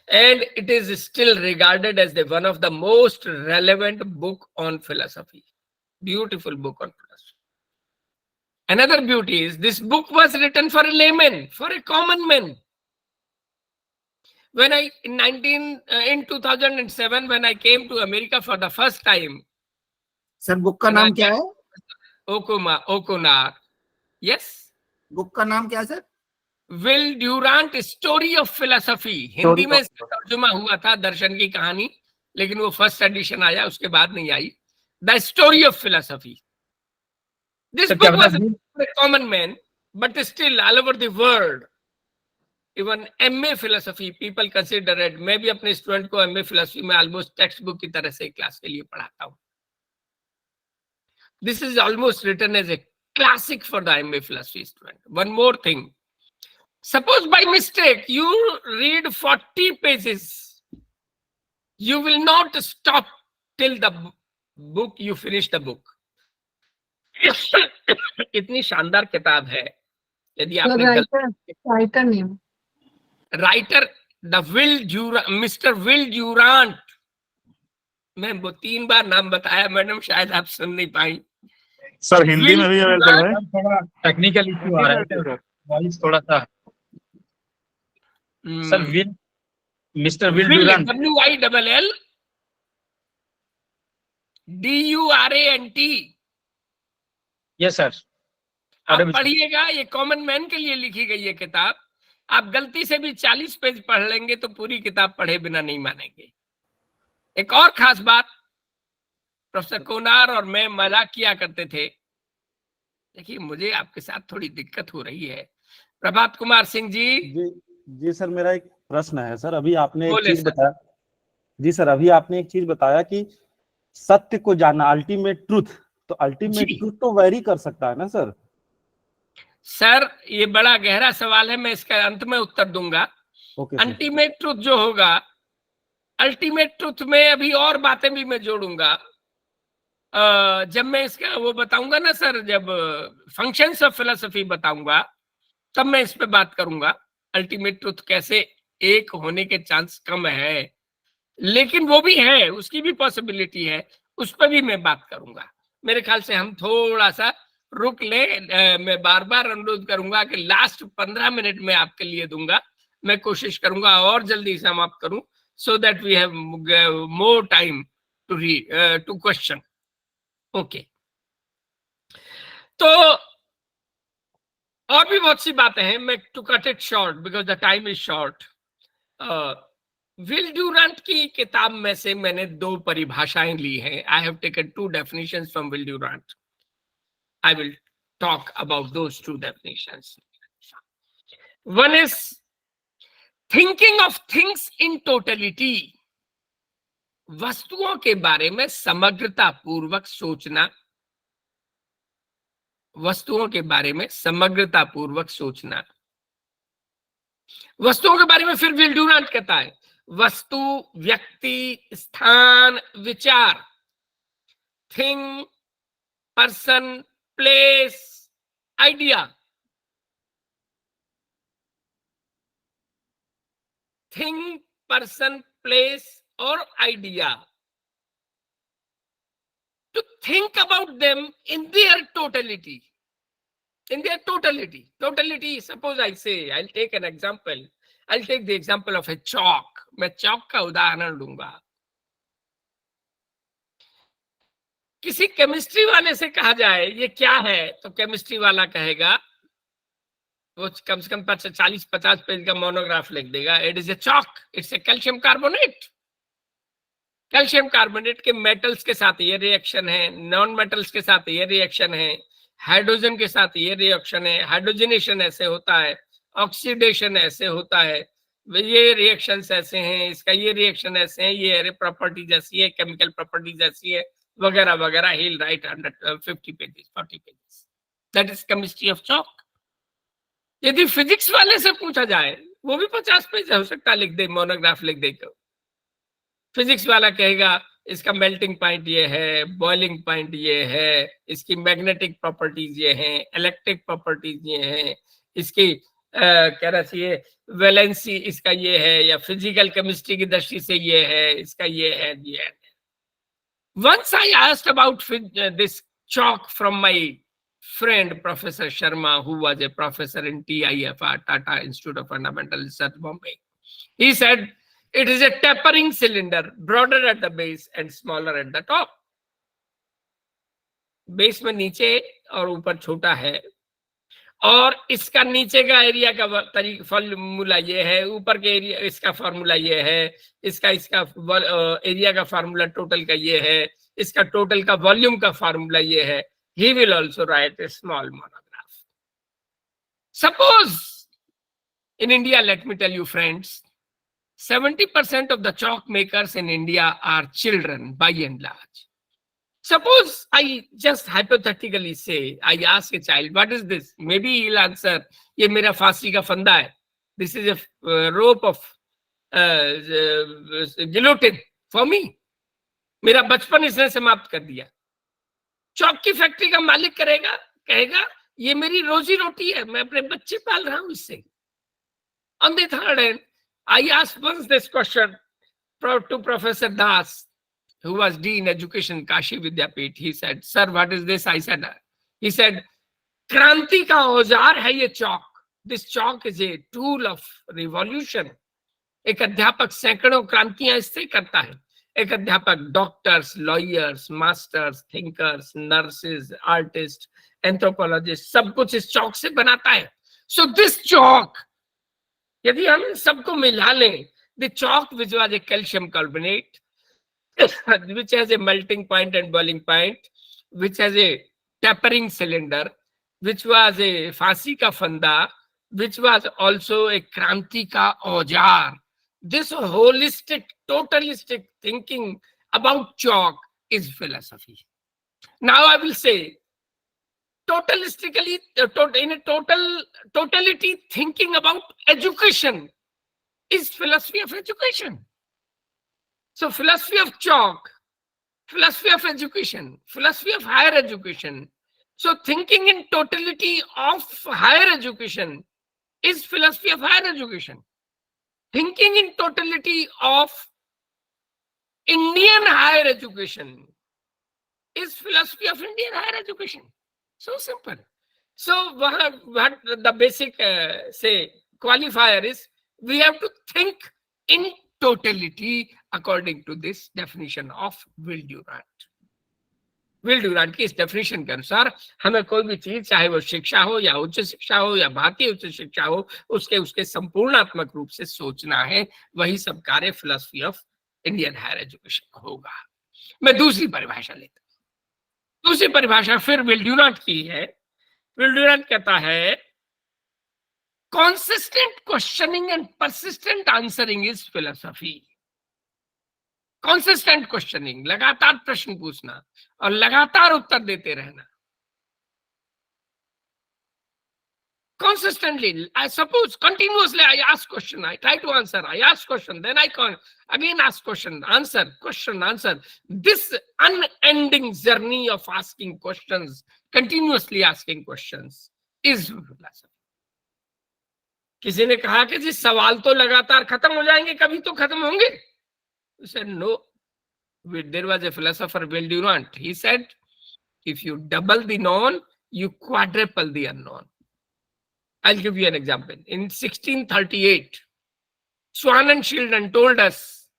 S1: and it is still regarded as one of the most relevant book on philosophy. Beautiful book on philosophy. Another beauty is this book was written for a layman, for a common man. When in 2007 when I came to America for the first time.
S2: Sir book का नाम क्या है?
S1: ओकोनार. Yes.
S2: Book का नाम क्या है sir?
S1: Will Durant story of philosophy. Hindi में तर्जुमा हुआ था दर्शन की कहानी, लेकिन वो फर्स्ट एडिशन आया, उसके बाद नहीं आई. The story of philosophy. This book was a common man, but still all over the world, even MA philosophy people consider it. मैं भी अपने स्टूडेंट को MA फिलोसफी में ऑलमोस्ट टेक्स्ट बुक की तरह से क्लास के लिए पढ़ाता हूँ. This is almost written as a classic for the MA philosophy student. One more thing. Suppose by mistake you read 40 pages, you will not stop till the book you finish the book. इतनी शानदार किताब है. यदि आपने writer mister Will Durant, मैं 3 बार नाम बताया madam, शायद आप सुन नहीं पाई.
S4: सर हिंदी में भी अवेलेबल है.
S5: थोड़ा टेक्निकल इशू आ रहा है, वॉइस थोड़ा सा. Sir mister Will Durant,
S1: WILL DURANT.
S5: Yes sir.
S1: आप पढ़िएगा, ये कॉमन मैन के लिए लिखी गई है किताब. आप गलती से भी 40 पेज पढ़ लेंगे तो पूरी किताब पढ़े बिना नहीं मानेंगे. एक और खास बात, प्रोफेसर कोनार और मैं मजाक किया करते थे. देखिए मुझे आपके साथ थोड़ी दिक्कत हो रही है. प्रभात कुमार सिंह
S4: जी सर, मेरा एक प्रश्न है सर. अभी आपने एक चीज बताया. जी सर, अभी आपने एक चीज बताया कि सत्य को जानना, अल्टीमेट ट्रूथ. तो अल्टीमेट ट्रूथ तो वैरी कर सकता है ना सर?
S1: सर ये बड़ा गहरा सवाल है, मैं इसका अंत में उत्तर दूंगा. अल्टीमेट ट्रूथ जो होगा, अल्टीमेट ट्रूथ में अभी और बातें भी मैं जोड़ूंगा. जब मैं इसका वो बताऊंगा ना सर, जब फंक्शंस ऑफ फिलोसफी बताऊंगा तब मैं इस पे बात करूंगा। अल्टीमेट ट्रुथ कैसे एक होने के चांस कम है, लेकिन वो भी है, उसकी भी पॉसिबिलिटी है, उस पर भी मैं बात करूंगा। मेरे ख्याल से हम थोड़ा सा रुक ले। मैं बार बार अनुरोध करूंगा कि लास्ट 15 मिनट में आपके लिए दूंगा। मैं कोशिश करूंगा और जल्दी समाप्त करूं, so that we have more time to question. Okay, तो और भी बहुत सी बातें हैं। मैं to cut it short because the time is short. Will Durant की किताब में से मैंने 2 परिभाषाएं ली हैं। I have taken 2 definitions from Will Durant. I will talk about those 2 definitions. One is thinking of things in totality. वस्तुओं के बारे में समग्रता पूर्वक सोचना, वस्तुओं के बारे में समग्रता पूर्वक सोचना। वस्तुओं के बारे में फिर विल ड्यूरांट कहता है वस्तु, व्यक्ति, स्थान, विचार, thing, person, place, idea. Thing, person, place और idea, to think about them in their totality. In their totality. Totality, suppose I say, I'll take an example. I'll take the example of a chalk. मैं chalk का उदाहरण दूंगा। किसी chemistry वाले से कहा जाए ये क्या है, तो केमिस्ट्री वाला कहेगा, वो कम से कम 40-50 पेज का मोनोग्राफ लिख देगा, it is a chalk, it's a calcium carbonate. Calcium carbonate के मेटल्स के साथ ये रिएक्शन है, नॉन मेटल्स के साथ ये रिएक्शन है, हाइड्रोजन के साथ ये रिएक्शन है, हाइड्रोजनेशन ऐसे होता है, ऑक्सीडेशन ऐसे होता है, ये रिएक्शंस ऐसे हैं, इसका ये रिएक्शन ऐसे हैं, ये प्रॉपर्टीज ऐसी है, केमिकल प्रॉपर्टीज ऐसी है, वगैरह वगैरह। He will write 150 pages, 40 pages. That is chemistry of chalk. यदि फिजिक्स वाले से पूछा जाए, वो भी 50 पेज हो सकता लिख दे, मोनोग्राफ लिख दे। फिजिक्स वाला कहेगा इसका मेल्टिंग पॉइंट ये है, बॉइलिंग पॉइंट ये है, इसकी मैग्नेटिक प्रॉपर्टीज ये हैं, इलेक्ट्रिक प्रॉपर्टीज ये हैं, इसकी कह रहा चाहिए वैलेंसी इसका ये है, या फिजिकल केमिस्ट्री की दृष्टि से ये है, इसका ये है, ये है। Once I asked about this chalk from my friend Professor Sharma, who was a professor in TIFR, Tata Institute of Fundamental Research, Bombay. He said it is a tapering cylinder, broader at the base and smaller at the top. Base में नीचे और ऊपर छोटा है, और इसका नीचे का एरिया का फॉर्मूला ये है, ऊपर के एरिया इसका फॉर्मूला ये है, इसका एरिया का फॉर्मूला टोटल का ये है, इसका टोटल का वॉल्यूम का फॉर्मूला ये है। He will also write a small monograph. Suppose in India, let me tell you friends, 70% of the chalk makers in India are children by and large. Suppose I just hypothetically say, I ask a child, what is this? Maybe he'll answer, ये मेरा फांसी का फंदा है. This is a rope of guillotine for me. मेरा बचपन इसने समाप्त कर दिया. चौक की फैक्ट्री का मालिक कहेगा ये मेरी रोजी रोटी है, मैं अपने बच्चे पाल रहा हूं इससे. On the third hand, I asked once this question to Professor Das, who was Dean Education Kashi Vidyapith. He said, "Sir, what is this?" He said, "क्रांति का औजार है ये चौक. This chalk is a tool of revolution." एक अध्यापक सैकड़ों क्रांतियां इससे करता है. एक अध्यापक doctors, lawyers, masters, thinkers, nurses, artist, anthropologist, सब कुछ इस चौक से बनाता है. सो दिस चौक, यदि हम इन सबको मिला लें, the Chowk which was a calcium carbonate, which has a melting point and boiling point, which has a tapering cylinder, which was a फांसी का फंदा, which was also a क्रांति का औजार. This holistic, totalistic thinking about chalk is philosophy. Now I will say, totalistically, in a totality thinking about education is philosophy of education. So philosophy of chalk philosophy of education, philosophy of higher education. So thinking in totality of higher education is philosophy of higher education. Thinking in totality of Indian higher education is philosophy of Indian higher education. So simple. So what the basic say qualifier is, we have to think in totality according to this definition of Will Durant की इस definition के अनुसार हमें कोई भी चीज, चाहे वो शिक्षा हो या उच्च शिक्षा हो या भारतीय उच्च शिक्षा हो, उसके संपूर्णात्मक रूप से सोचना है। वही सब कार्य philosophy of Indian higher education होगा। मैं दूसरी परिभाषा लेता हूं। दूसरी परिभाषा फिर विल ड्यूरांट की है। विल ड्यूरांट कहता है, consistent questioning and persistent answering is philosophy. Consistent questioning, लगातार प्रश्न पूछना और लगातार उत्तर देते रहना। Consistently, I suppose continuously I ask question, I try to answer, I ask question, then I can again ask question, answer, question, answer. This unending journey of asking questions, continuously asking questions is philosophy. किसी ने कहा कि जी सवाल तो लगातार खत्म हो जाएंगे, कभी तो खत्म होंगे। He said no. There was a philosopher, Will Durant. He said, if you double the known, you quadruple the unknown. I'll give you an example. In 1638, Swanenschild told us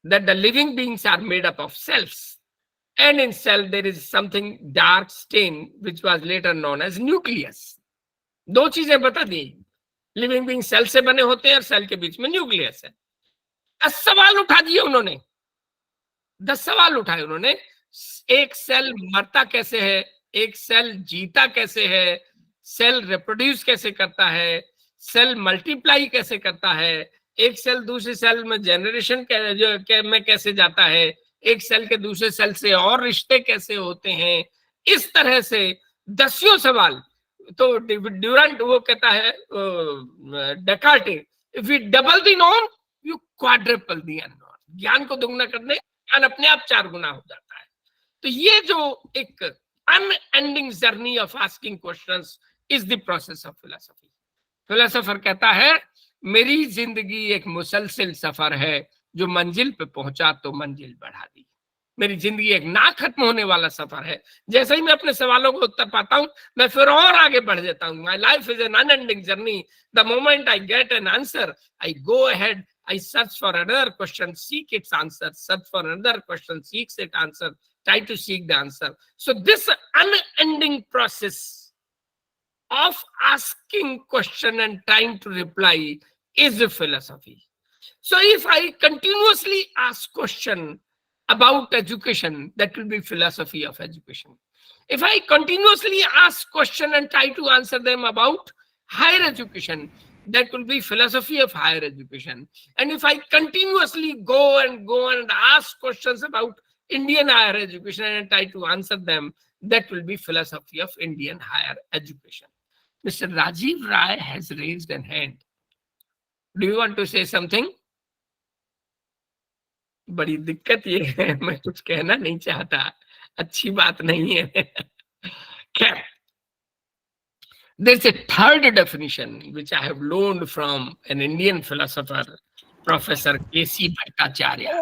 S1: that the living beings are made up of cells, and in cell there is something dark stain which was later known as nucleus. दो चीजें बता दी, living being cell से बने होते हैं और cell के बीच में न्यूक्लियस है। 10 सवाल उठा दिए उन्होंने, 10 सवाल उठाए उन्होंने। एक सेल मरता कैसे है, एक सेल जीता कैसे है, सेल रिप्रोड्यूस कैसे करता है, सेल मल्टीप्लाई कैसे करता है, एक सेल दूसरी सेल में जेनरेशन में कैसे जाता है, एक सेल के दूसरे सेल से और रिश्ते कैसे होते हैं। इस तरह से 10 सवाल। तो ड्यूरांट वो कहता है, Descartes, if we double the known you quadruple the unknown. ज्ञान को दुगना करने ज्ञान अपने आप 4 गुना हो जाता है। तो ये जो एक unending journey of asking questions is the process of philosophy. Philosopher कहता है, मेरी जिंदगी एक मुसलसिल सफर है, जो मंजिल पे पहुंचा तो मंजिल बढ़ा दी। मेरी जिंदगी एक ना खत्म होने वाला सफर है। जैसे ही मैं अपने सवालों को उत्तर पाता हूं, मैं फिर और आगे बढ़ जाता हूं। My life is an unending journey. The moment I get an answer, I go ahead, I search for another question, seek its answer, search for another question, seeks it answer, try to seek the answer. So this unending process of asking question and trying to reply is a philosophy. So if I continuously ask question about education, that will be philosophy of education. If I continuously ask question and try to answer them about higher education, that will be philosophy of higher education. And if I continuously go and ask questions about Indian higher education and try to answer them, that will be philosophy of Indian higher education. Mr. Rajiv Rai has raised an hand. Do you want to say something? बड़ी दिक्कत ये है, मैं कुछ कहना नहीं चाहता, अच्छी बात नहीं है। There's a third definition which I have learned from an Indian philosopher, Professor K.C. Bhattacharya.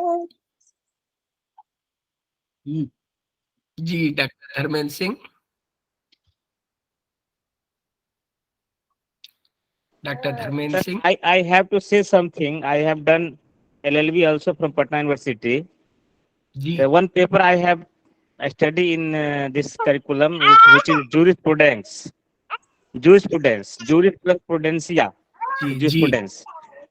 S1: जी, doctor Dharmendra Singh. Dr. Dharmendra Singh.
S6: I have to say something. I have done LLB also from Patna University. One paper I have studied in this curriculum which is jurisprudence. Jurisprudence jurisprudence.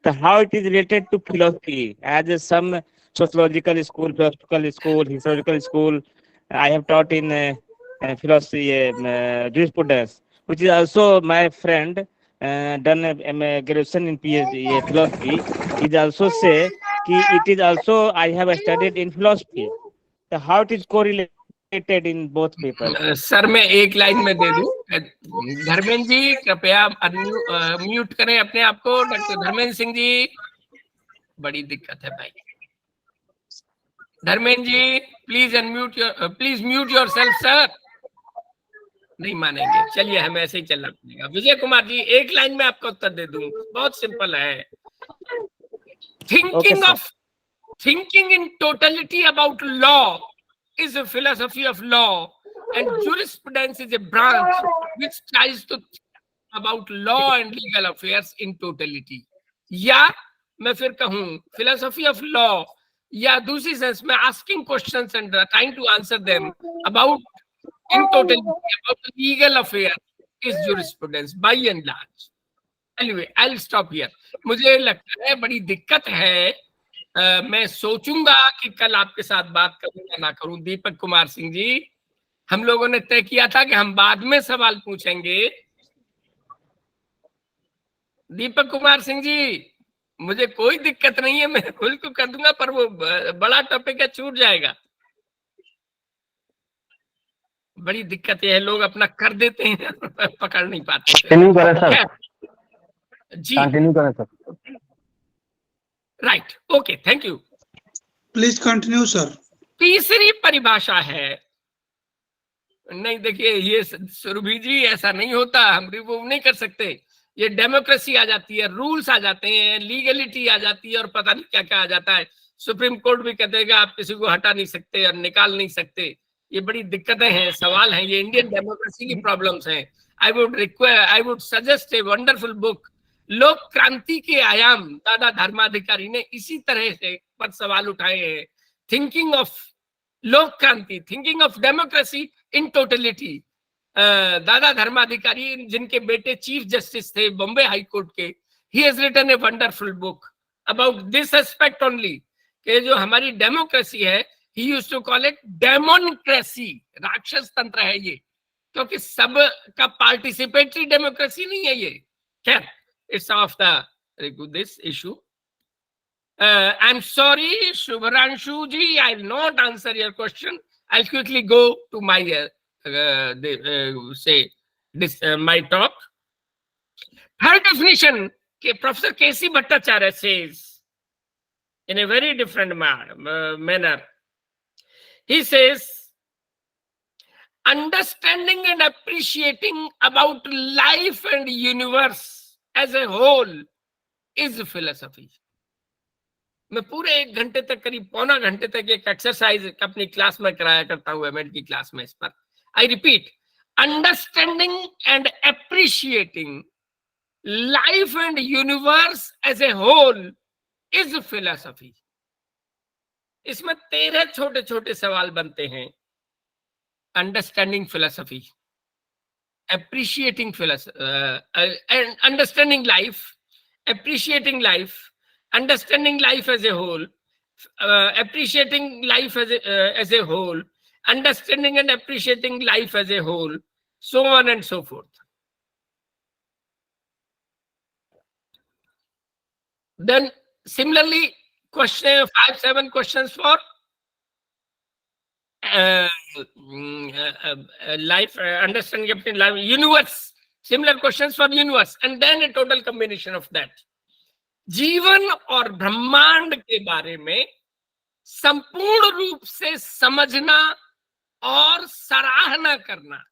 S6: So how it is related to philosophy, as some sociological school, philosophical school, historical school, I have taught in philosophy, jurisprudence, which is also my friend done a graduation in PhD philosophy. It also say it is also I have studied in philosophy. So how it is correlated in both papers?
S1: Sir मैं एक line में दे दूं, धर्मेंद्र जी कृपया mute करें अपने आप को। Doctor Dharmendra Singh ji, बड़ी दिक्कत है भाई। Dharmendra ji please mute yourself sir. नहीं मानेंगे, चलिए हमें ऐसे ही चलना पड़ेगा। विजय कुमार जी, एक लाइन में आपका उत्तर दे दूं, बहुत सिंपल है। Thinking in totality about law is a philosophy of law, and jurisprudence is a branch which tries to think about law and legal affairs in totality. या मैं फिर कहूं philosophy of law, या दूसरी सेंस में asking questions and trying to answer them about in totality about legal affairs is jurisprudence by and large. Anyway, I'll stop here. मुझे लगता है बड़ी दिक्कत है। मैं सोचूंगा कि कल आपके साथ बात करूं या ना करूं। दीपक कुमार सिंह जी, हम लोगों ने तय किया था कि हम बाद में सवाल पूछेंगे। दीपक कुमार सिंह जी, मुझे कोई दिक्कत नहीं है, मैं खुल को कर दूंगा, पर वो बड़ा टॉपिक है, छूट जाएगा। बड़ी दिक्कत यह है, लोग अपना कर देते हैं पकड़ नहीं पाते।
S7: कंटिन्यू करें सर,
S1: जी
S7: कंटिन्यू करें sir.
S1: Right, okay, thank you.
S8: Please continue sir.
S1: तीसरी परिभाषा है, नहीं देखिए ये सुरभि जी ऐसा नहीं होता, हम रिमूव नहीं कर सकते। ये डेमोक्रेसी आ जाती है, रूल्स आ जाते हैं, लीगलिटी आ जाती है, और पता नहीं क्या क्या आ जाता है। सुप्रीम कोर्ट भी कहते हैं कि आप किसी को हटा नहीं सकते और निकाल नहीं सकते। ये बड़ी दिक्कतें हैं, सवाल हैं, ये इंडियन डेमोक्रेसी की प्रॉब्लम्स हैं। I would suggest A wonderful book, लोक क्रांति के आयाम। दादा धर्माधिकारी ने इसी तरह से पर सवाल उठाए हैं। थिंकिंग ऑफ लोक क्रांति, thinking of democracy in totality. दादा धर्माधिकारी, जिनके बेटे चीफ जस्टिस थे बॉम्बे हाई कोर्ट के, he has written a wonderful book about this aspect only, कि जो हमारी डेमोक्रेसी है, he used to call it democracy. राक्षस तंत्र है ये, क्योंकि सब का पार्टिसिपेटरी डेमोक्रेसी नहीं है ये। खैर, it's off this issue. I'm sorry, Shubhranshu ji, I'll not answer your question. I'll quickly go to my my talk. Third definition, Professor K.C. Bhattacharya says in a very different manner. He says, understanding and appreciating about life and universe as a whole is philosophy. मैं पूरे 1 घंटे तक, करीब पौना घंटे तक एक exercise अपनी क्लास में कराया करता हूँ, एमएड की क्लास में, इस पर। I repeat, understanding and appreciating life and universe as a whole is philosophy. इसमें 13 छोटे छोटे सवाल बनते हैं। Understanding philosophy, appreciating and understanding life, appreciating life, understanding life as a whole, appreciating life as a whole, understanding and appreciating life as a whole, so on and so forth. Then similarly, question 5-7 questions for life, understanding of life, universe, similar questions for universe, and then a total combination of that. जीवन और ब्रह्मांड के बारे में संपूर्ण रूप से समझना और सराहना करना।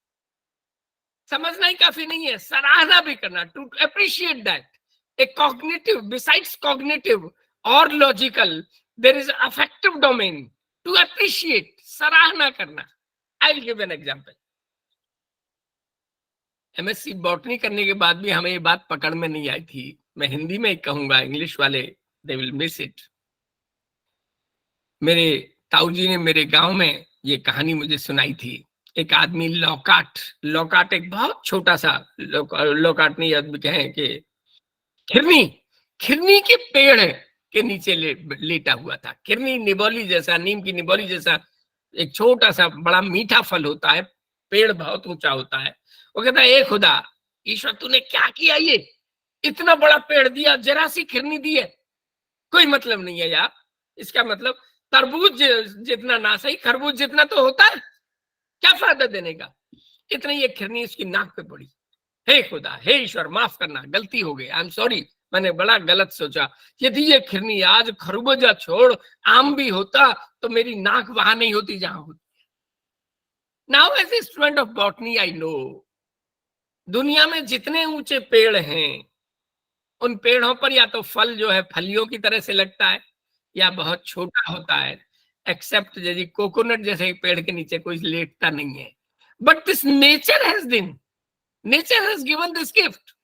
S1: समझना ही काफी नहीं है, सराहना भी करना, to appreciate that. A cognitive, besides cognitive और logical, there is affective domain to appreciate, सराहना करना। I will give an example. MSc botany करने के बाद भी हमें ये बात पकड़ में नहीं आई थी। मैं हिंदी में कहूंगा, इंग्लिश वाले दे विल मिस इट। मेरे ताऊ जी ने मेरे गांव में ये कहानी मुझे सुनाई थी। एक आदमी लौकाट एक बहुत छोटा सा लौकाट नहीं, आदमी कहें कि खिरनी के पेड़ के नीचे लेटा हुआ था। खिरनी निबोली जैसा, नीम की निबोली जैसा एक छोटा सा बड़ा मीठा फल होता है, पेड़ बहुत ऊंचा होता है। वो कहता है, ए खुदा, ईश्वर तूने क्या किया, ये इतना बड़ा पेड़ दिया, जरा सी खिरनी दी है, कोई मतलब नहीं है यार। इसका मतलब तरबूज जितना ना सही, खरबूज जितना तो होता है, क्या फायदा देने का। इतनी ये खिरनी उसकी नाक पे पड़ी। हे खुदा, हे ईश्वर, माफ करना, गलती हो गई, आई एम सॉरी, मैंने बड़ा गलत सोचा, यदि ये खिरनी आज खरबूजा छोड़ आम भी होता तो मेरी नाक वहां नहीं होती जहां होती। Now as a student of botany I know, दुनिया में जितने ऊंचे पेड़ हैं उन पेड़ों पर या तो फल जो है फलियों की तरह से लगता है या बहुत छोटा होता है, एक्सेप्ट यदि कोकोनट जैसे पेड़ के नीचे कोई लेटता नहीं है। But this nature has given this gift,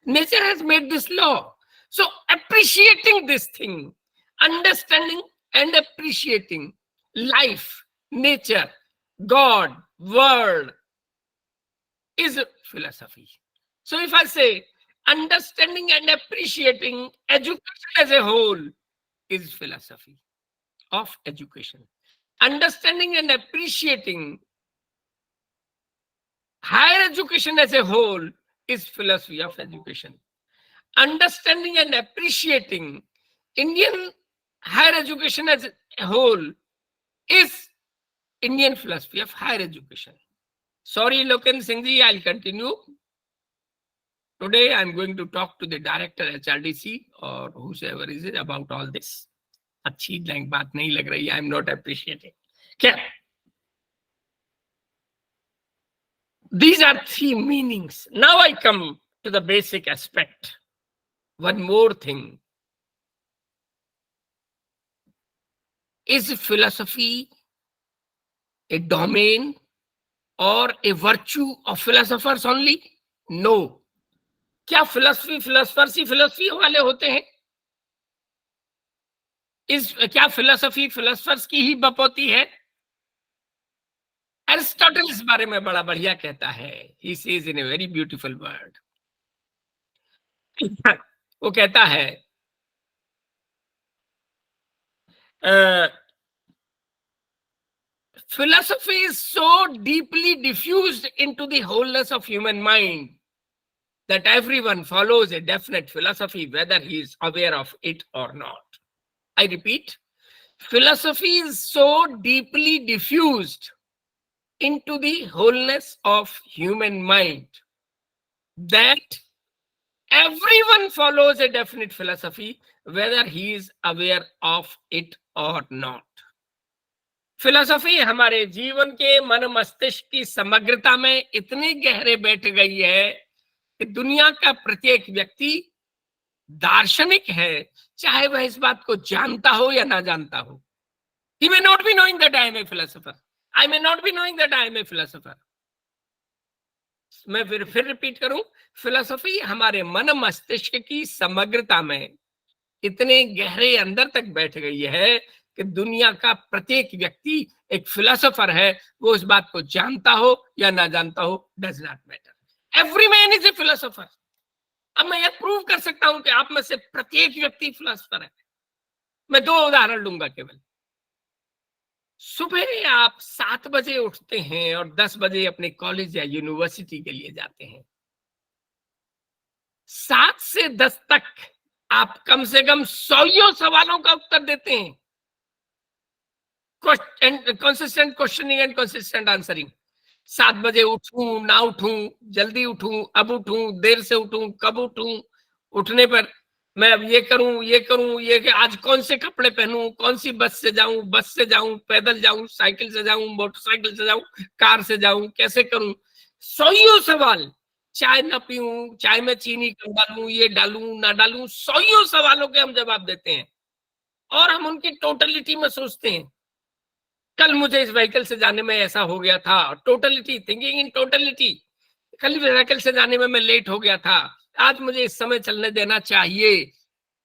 S1: nature has made this law. So appreciating this thing, understanding and appreciating life, nature, God, world is philosophy. So if I say understanding and appreciating education as a whole is philosophy of education. Understanding and appreciating higher education as a whole is philosophy of education. Understanding and appreciating Indian higher education as a whole is Indian philosophy of higher education. Sorry, Loken Singh ji, I'll continue. Today I'm going to talk to the director HRDC or whosoever is it about all this. अच्छी बात नहीं लग रही, I'm not appreciating. क्या? These are three meanings. Now I come to the basic aspect. One more thing. Is philosophy a domain or a virtue of philosophers only? No. क्या philosophers ही philosophy वाले होते हैं? क्या philosophy philosophers की ही बपौती है? Aristotle इस बारे में बड़ा बढ़िया कहता है. He says in a very beautiful word. वो कहता है philosophy is so deeply diffused into the wholeness of human mind that everyone follows a definite philosophy whether he is aware of it or not. I repeat, philosophy is so deeply diffused into the wholeness of human mind that everyone follows a definite philosophy whether he is aware of it or not. Philosophy हमारे जीवन के मन मस्तिष्क की समग्रता में इतनी गहरे बैठ गई है कि दुनिया का प्रत्येक व्यक्ति दार्शनिक है, चाहे वह इस बात को जानता हो या ना जानता हो. He may not be knowing that I am a philosopher. I may not be knowing that I am a philosopher. मैं फिर रिपीट करूं, फिलॉसफी हमारे मन मस्तिष्क की समग्रता में इतने गहरे अंदर तक बैठ गई है कि दुनिया का प्रत्येक व्यक्ति एक फिलोसोफर है, वो इस बात को जानता हो या ना जानता हो, does not matter. Every man is a philosopher. अब मैं यह प्रूव कर सकता हूं कि आप में से प्रत्येक व्यक्ति फिलोसोफर है. मैं 2 उदाहरण लूंगा केवल. सुबह आप 7 बजे उठते हैं और 10 बजे अपने कॉलेज या यूनिवर्सिटी के लिए जाते हैं. 7 से 10 तक आप कम से कम 100 सवालों का उत्तर देते हैं. consistent questioning and consistent answering. 7 बजे उठूं ना उठूं, जल्दी उठूं, अब उठूं, देर से उठूं, कब उठूं, उठने पर मैं अब ये करूं, ये आज कौन से कपड़े पहनूं, कौन सी बस से जाऊं, पैदल जाऊं, साइकिल से जाऊं, मोटरसाइकिल से जाऊं, कार से जाऊं, कैसे करूं. 100 सवाल. चाय ना पीऊं, चाय में चीनी कम डालूं, ये डालूं ना डालूं, 100 सवालों के हम जवाब देते हैं और हम उनकी टोटलिटी में सोचते हैं. कल मुझे इस व्हीकल से जाने में ऐसा हो गया था, टोटलिटी, थिंकिंग इन टोटलिटी. कल व्हीकल से जाने में मैं लेट हो गया था, आज मुझे इस समय चलने देना चाहिए.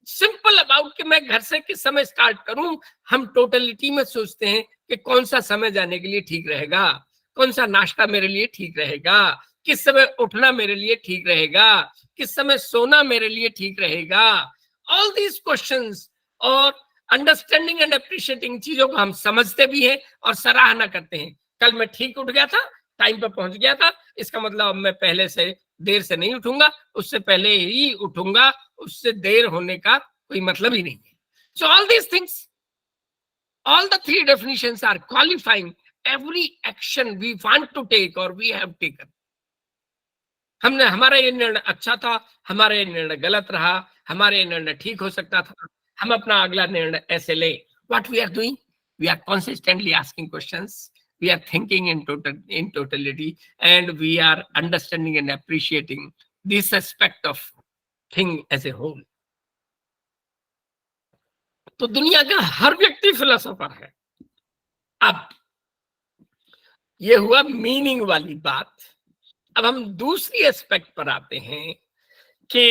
S1: सिंपल अबाउट कि मैं घर से किस समय स्टार्ट करूं, हम टोटलिटी में सोचते हैं कि कौन सा समय जाने के लिए ठीक रहेगा, कौन सा नाश्ता मेरे लिए ठीक रहेगा, किस समय उठना मेरे लिए ठीक रहेगा, किस समय सोना मेरे लिए ठीक रहेगा. ऑल दीज क्वेश्चंस और अंडरस्टैंडिंग एंड अप्रिशिएटिंग चीजों को हम समझते भी हैं और सराहना करते हैं. कल मैं ठीक उठ गया था, टाइम पर पहुंच गया था, इसका मतलब अब मैं पहले से देर से नहीं उठूंगा, उससे पहले ही उठूंगा, उससे देर होने का कोई मतलब ही नहीं है. So all these things, all the 3 definitions are qualifying every action we want to take or we have taken. हमने, हमारा ये निर्णय अच्छा था, हमारा ये निर्णय गलत रहा, हमारा ये निर्णय ठीक हो सकता था, हम अपना अगला निर्णय ऐसे ले। What we are doing, we are consistently asking questions, we are thinking in totality, and we are understanding and appreciating this aspect of thing as a whole. तो दुनिया का हर व्यक्ति फिलोसोफर है। अब ये हुआ मीनिंग वाली बात। अब हम दूसरी एस्पेक्ट पर आते हैं कि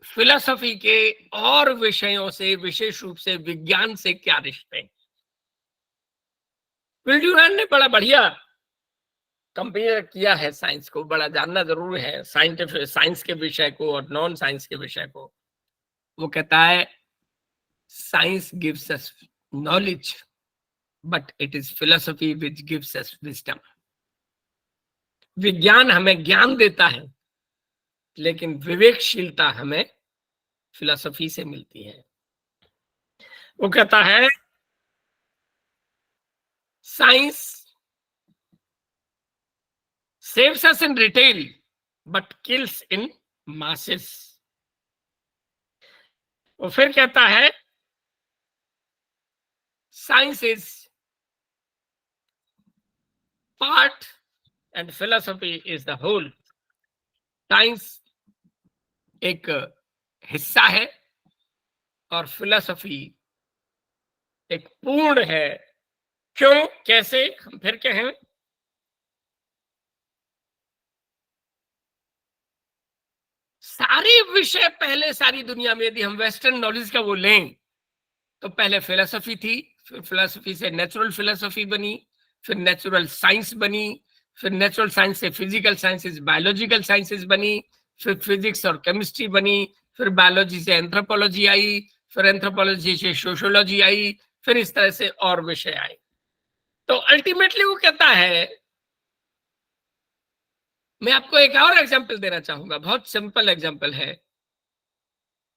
S1: फिलोसफी के और विषयों से, विशेष रूप से विज्ञान से क्या रिश्ते हैं। विल्ड्यूरैंड ने बड़ा बढ़िया कंपेयर किया है साइंस को, बड़ा जानना जरूर है साइंटिफिक, साइंस के विषय को और नॉन साइंस के विषय को। वो कहता है science gives us knowledge but it is philosophy which gives us wisdom. विज्ञान हमें ज्ञान देता है, लेकिन विवेकशीलता हमें फिलोसफी से मिलती है। वो कहता है science saves us in retail but kills in masses। वो फिर कहता है science is part and philosophy is the whole. Science एक हिस्सा है और फिलोसफी एक पूर्ण है। क्यों, कैसे, हम फिर कहें, सारे विषय पहले सारी दुनिया में यदि हम वेस्टर्न नॉलेज का वो लें तो पहले फिलोसफी थी, फिर फिलोसफी से नेचुरल फिलोसफी बनी, फिर नेचुरल साइंस बनी, फिर नेचुरल साइंस से फिजिकल साइंसेस, बायोलॉजिकल साइंसेस बनी, फिर फिजिक्स और केमिस्ट्री बनी, फिर बायोलॉजी से एंथ्रोपोलॉजी आई, फिर एंथ्रोपोलॉजी से सोशियोलॉजी आई, फिर इस तरह से और विषय आए। तो अल्टीमेटली वो कहता है, मैं आपको एक और एग्जांपल देना चाहूंगा, बहुत सिंपल एग्जांपल है।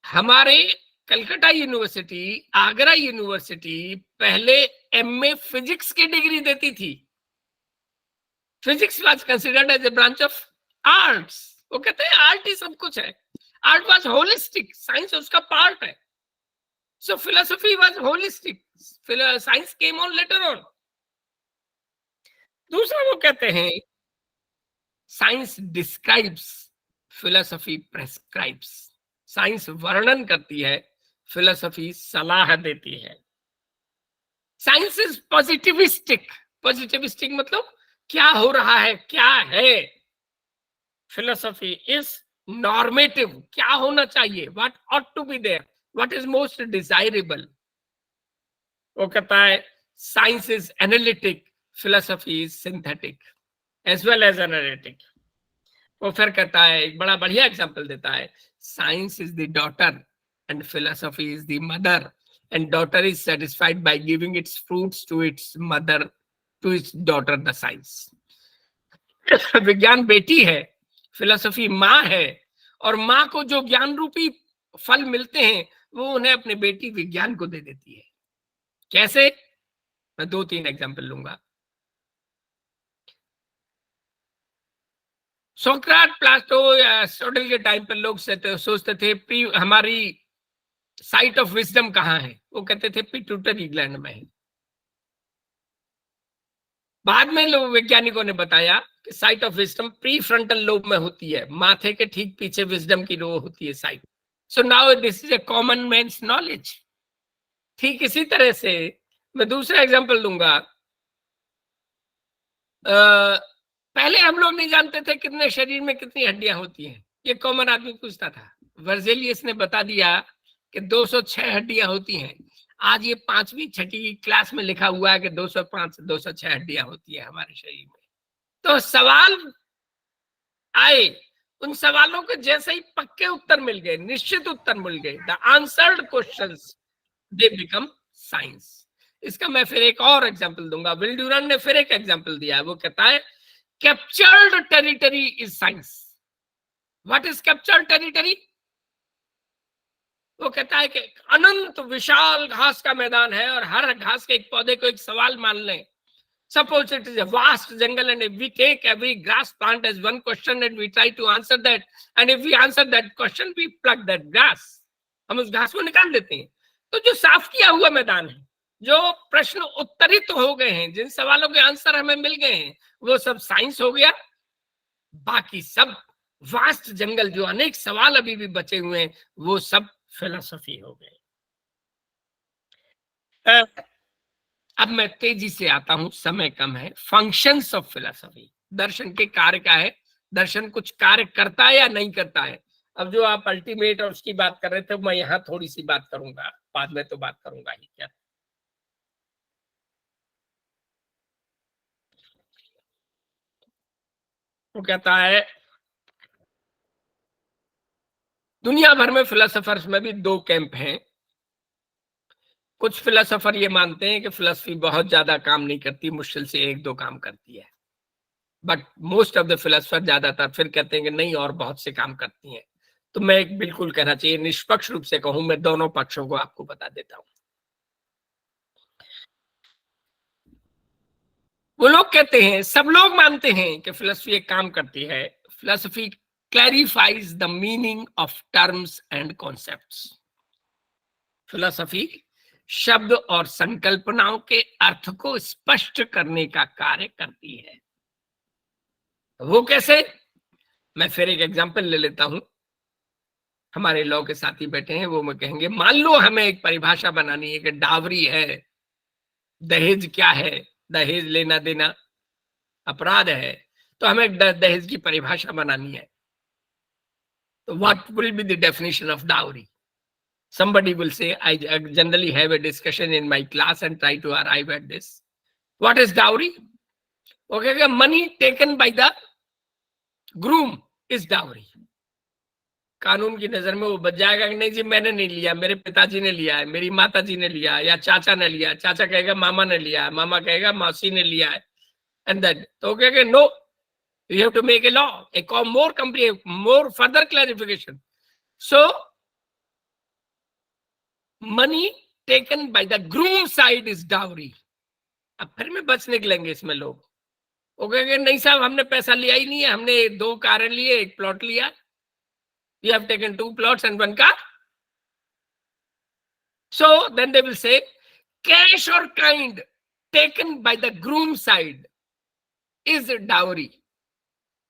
S1: हमारे कलकत्ता यूनिवर्सिटी, आगरा यूनिवर्सिटी पहले एमए फिजिक्स की डिग्री देती थी। Physics was considered as a branch of arts. वो कहते हैं आर्ट ही सब कुछ है, आर्ट वाज होलिस्टिक, साइंस उसका पार्ट है। So philosophy was holistic, science came on later on. दूसरा वो कहते हैं science describes, philosophy prescribes. Science वर्णन करती है, फिलोसफी सलाह देती है। साइंस इज पॉजिटिविस्टिक, पॉजिटिविस्टिक मतलब क्या हो रहा है, क्या है। फिलोसफी इज नॉर्मेटिव, क्या होना चाहिए, what ought to be there, what is most desirable. वो कहता है science is analytic, philosophy is synthetic as well as analytic. वो फिर कहता है, एक बड़ा बढ़िया एग्जांपल देता है, science is the daughter and philosophy is the mother, and daughter is satisfied by giving its fruits to its mother, to its daughter the science। विज्ञान बेटी है, फिलोसफी माँ है, और माँ को जो ज्ञान रूपी फल मिलते हैं वो उन्हें अपने बेटी विज्ञान को दे देती है। कैसे, मैं 2-3 एग्जांपल लूंगा। सोक्राट, प्लाटो या एरिस्टोटल के टाइम पर लोग सोचते थे हमारी साइट ऑफ विजडम कहाँ है, वो कहते थे पिट्यूटरी ग्लैंड में है। बाद में लोग वैज्ञानिकों ने बताया कि site of wisdom pre frontal lobe में होती है, माथे के ठीक पीछे विजडम की रो होती है site. So now this is a common man's knowledge. ठीक इसी तरह से मैं दूसरा एग्जांपल दूंगा। पहले हम लोग नहीं जानते थे कितने शरीर में कितनी हड्डियां होती हैं, ये कॉमन आदमी पूछता था। वर्जेलियस ने बता दिया कि 206 हड्डियां होती हैं। आज ये 5वीं 6वीं क्लास में लिखा हुआ है कि 205 से 206 हड्डियां होती है हमारे शरीर में। तो सवाल आए, उन सवालों के जैसे ही पक्के उत्तर मिल गए, निश्चित उत्तर मिल गए, the answered questions they become science. इसका मैं फिर एक और एग्जांपल दूंगा। विल्ड्यूरैंड ने फिर एक एग्जांपल दिया है, वो कहता है captured territory is science. What is captured territory? वो कहता है कि अनंत विशाल घास का मैदान है और हर घास के एक पौधे को एक सवाल मान लें Suppose it is a vast jungle and if we take every grass plant as one question and we try to answer that, and if we answer that question, we pluck that grass. हम उस घास को निकाल देते हैं। तो जो साफ किया हुआ मैदान है, जो प्रश्न उत्तरित हो गए हैं, जिन सवालों के आंसर हमें मिल गए हैं, वो सब साइंस हो गया। बाकी सब वास्ट जंगल, जो अनेक सवाल अभी भी बचे हुए हैं, वो सब फिलॉसफी हो गए। अब मैं तेजी से आता हूं, समय कम है। फंक्शंस ऑफ फिलॉसफी, दर्शन के कार्य क्या है, दर्शन कुछ कार्य करता है या नहीं करता है। अब जो आप अल्टीमेट और उसकी बात कर रहे थे, मैं यहां थोड़ी सी बात करूंगा, बाद में तो बात करूंगा ही क्या। वो कहता है दुनिया भर में फिलोसोफर्स में भी दो कैंप हैं। कुछ फिलोसोफर ये मानते हैं कि फिलॉसफी बहुत ज्यादा काम नहीं करती, मुश्किल से एक दो काम करती है, but most of the philosopher ज्यादातर फिर कहते हैं कि नहीं, और बहुत से काम करती हैं। तो मैं एक बिल्कुल कहना चाहिए निष्पक्ष रूप से कहूं, मैं दोनों पक्षों को आपको बता देता हूं। वो लोग कहते हैं, सब लोग मानते हैं कि फिलॉसफी एक काम करती है। Philosophy clarifies the meaning of terms and concepts. Philosophy शब्द और संकल्पनाओं के अर्थ को स्पष्ट करने का कार्य करती है। वो कैसे? मैं फिर एक एग्जांपल ले लेता हूं। हमारे लॉ के साथी बैठे हैं, वो मैं कहेंगे मान लो हमें एक परिभाषा बनानी है कि डावरी है, दहेज क्या है, दहेज लेना देना अपराध है, तो हमें दहेज की परिभाषा बनानी है। तो what will be the definition of dowry? Somebody will say, I generally have a discussion in my class and try to arrive at this. What is dowry? Okay, money taken by the groom is dowry. कानून की नजर में वो बच जाएगा कि नहीं जी मैंने नहीं लिया, मेरे पिताजी ने लिया है, मेरी माता जी ने लिया या चाचा ने लिया, चाचा कहेगा मामा ने लिया है, मामा कहेगा मौसी ने लिया है, एंड देन तो कहेगा no, you have to make a law, a more complete, more further clarification. So money taken by the groom side is dowry. अब फिर में बच निकलेंगे इसमें लोग, वो कहेंगे नहीं साहब हमने पैसा लिया ही नहीं है, हमने 2 कारें लिए, 1 प्लॉट लिया। You have taken 2 plots and 1 car. So then they will say cash or kind taken by the groom side is dowry.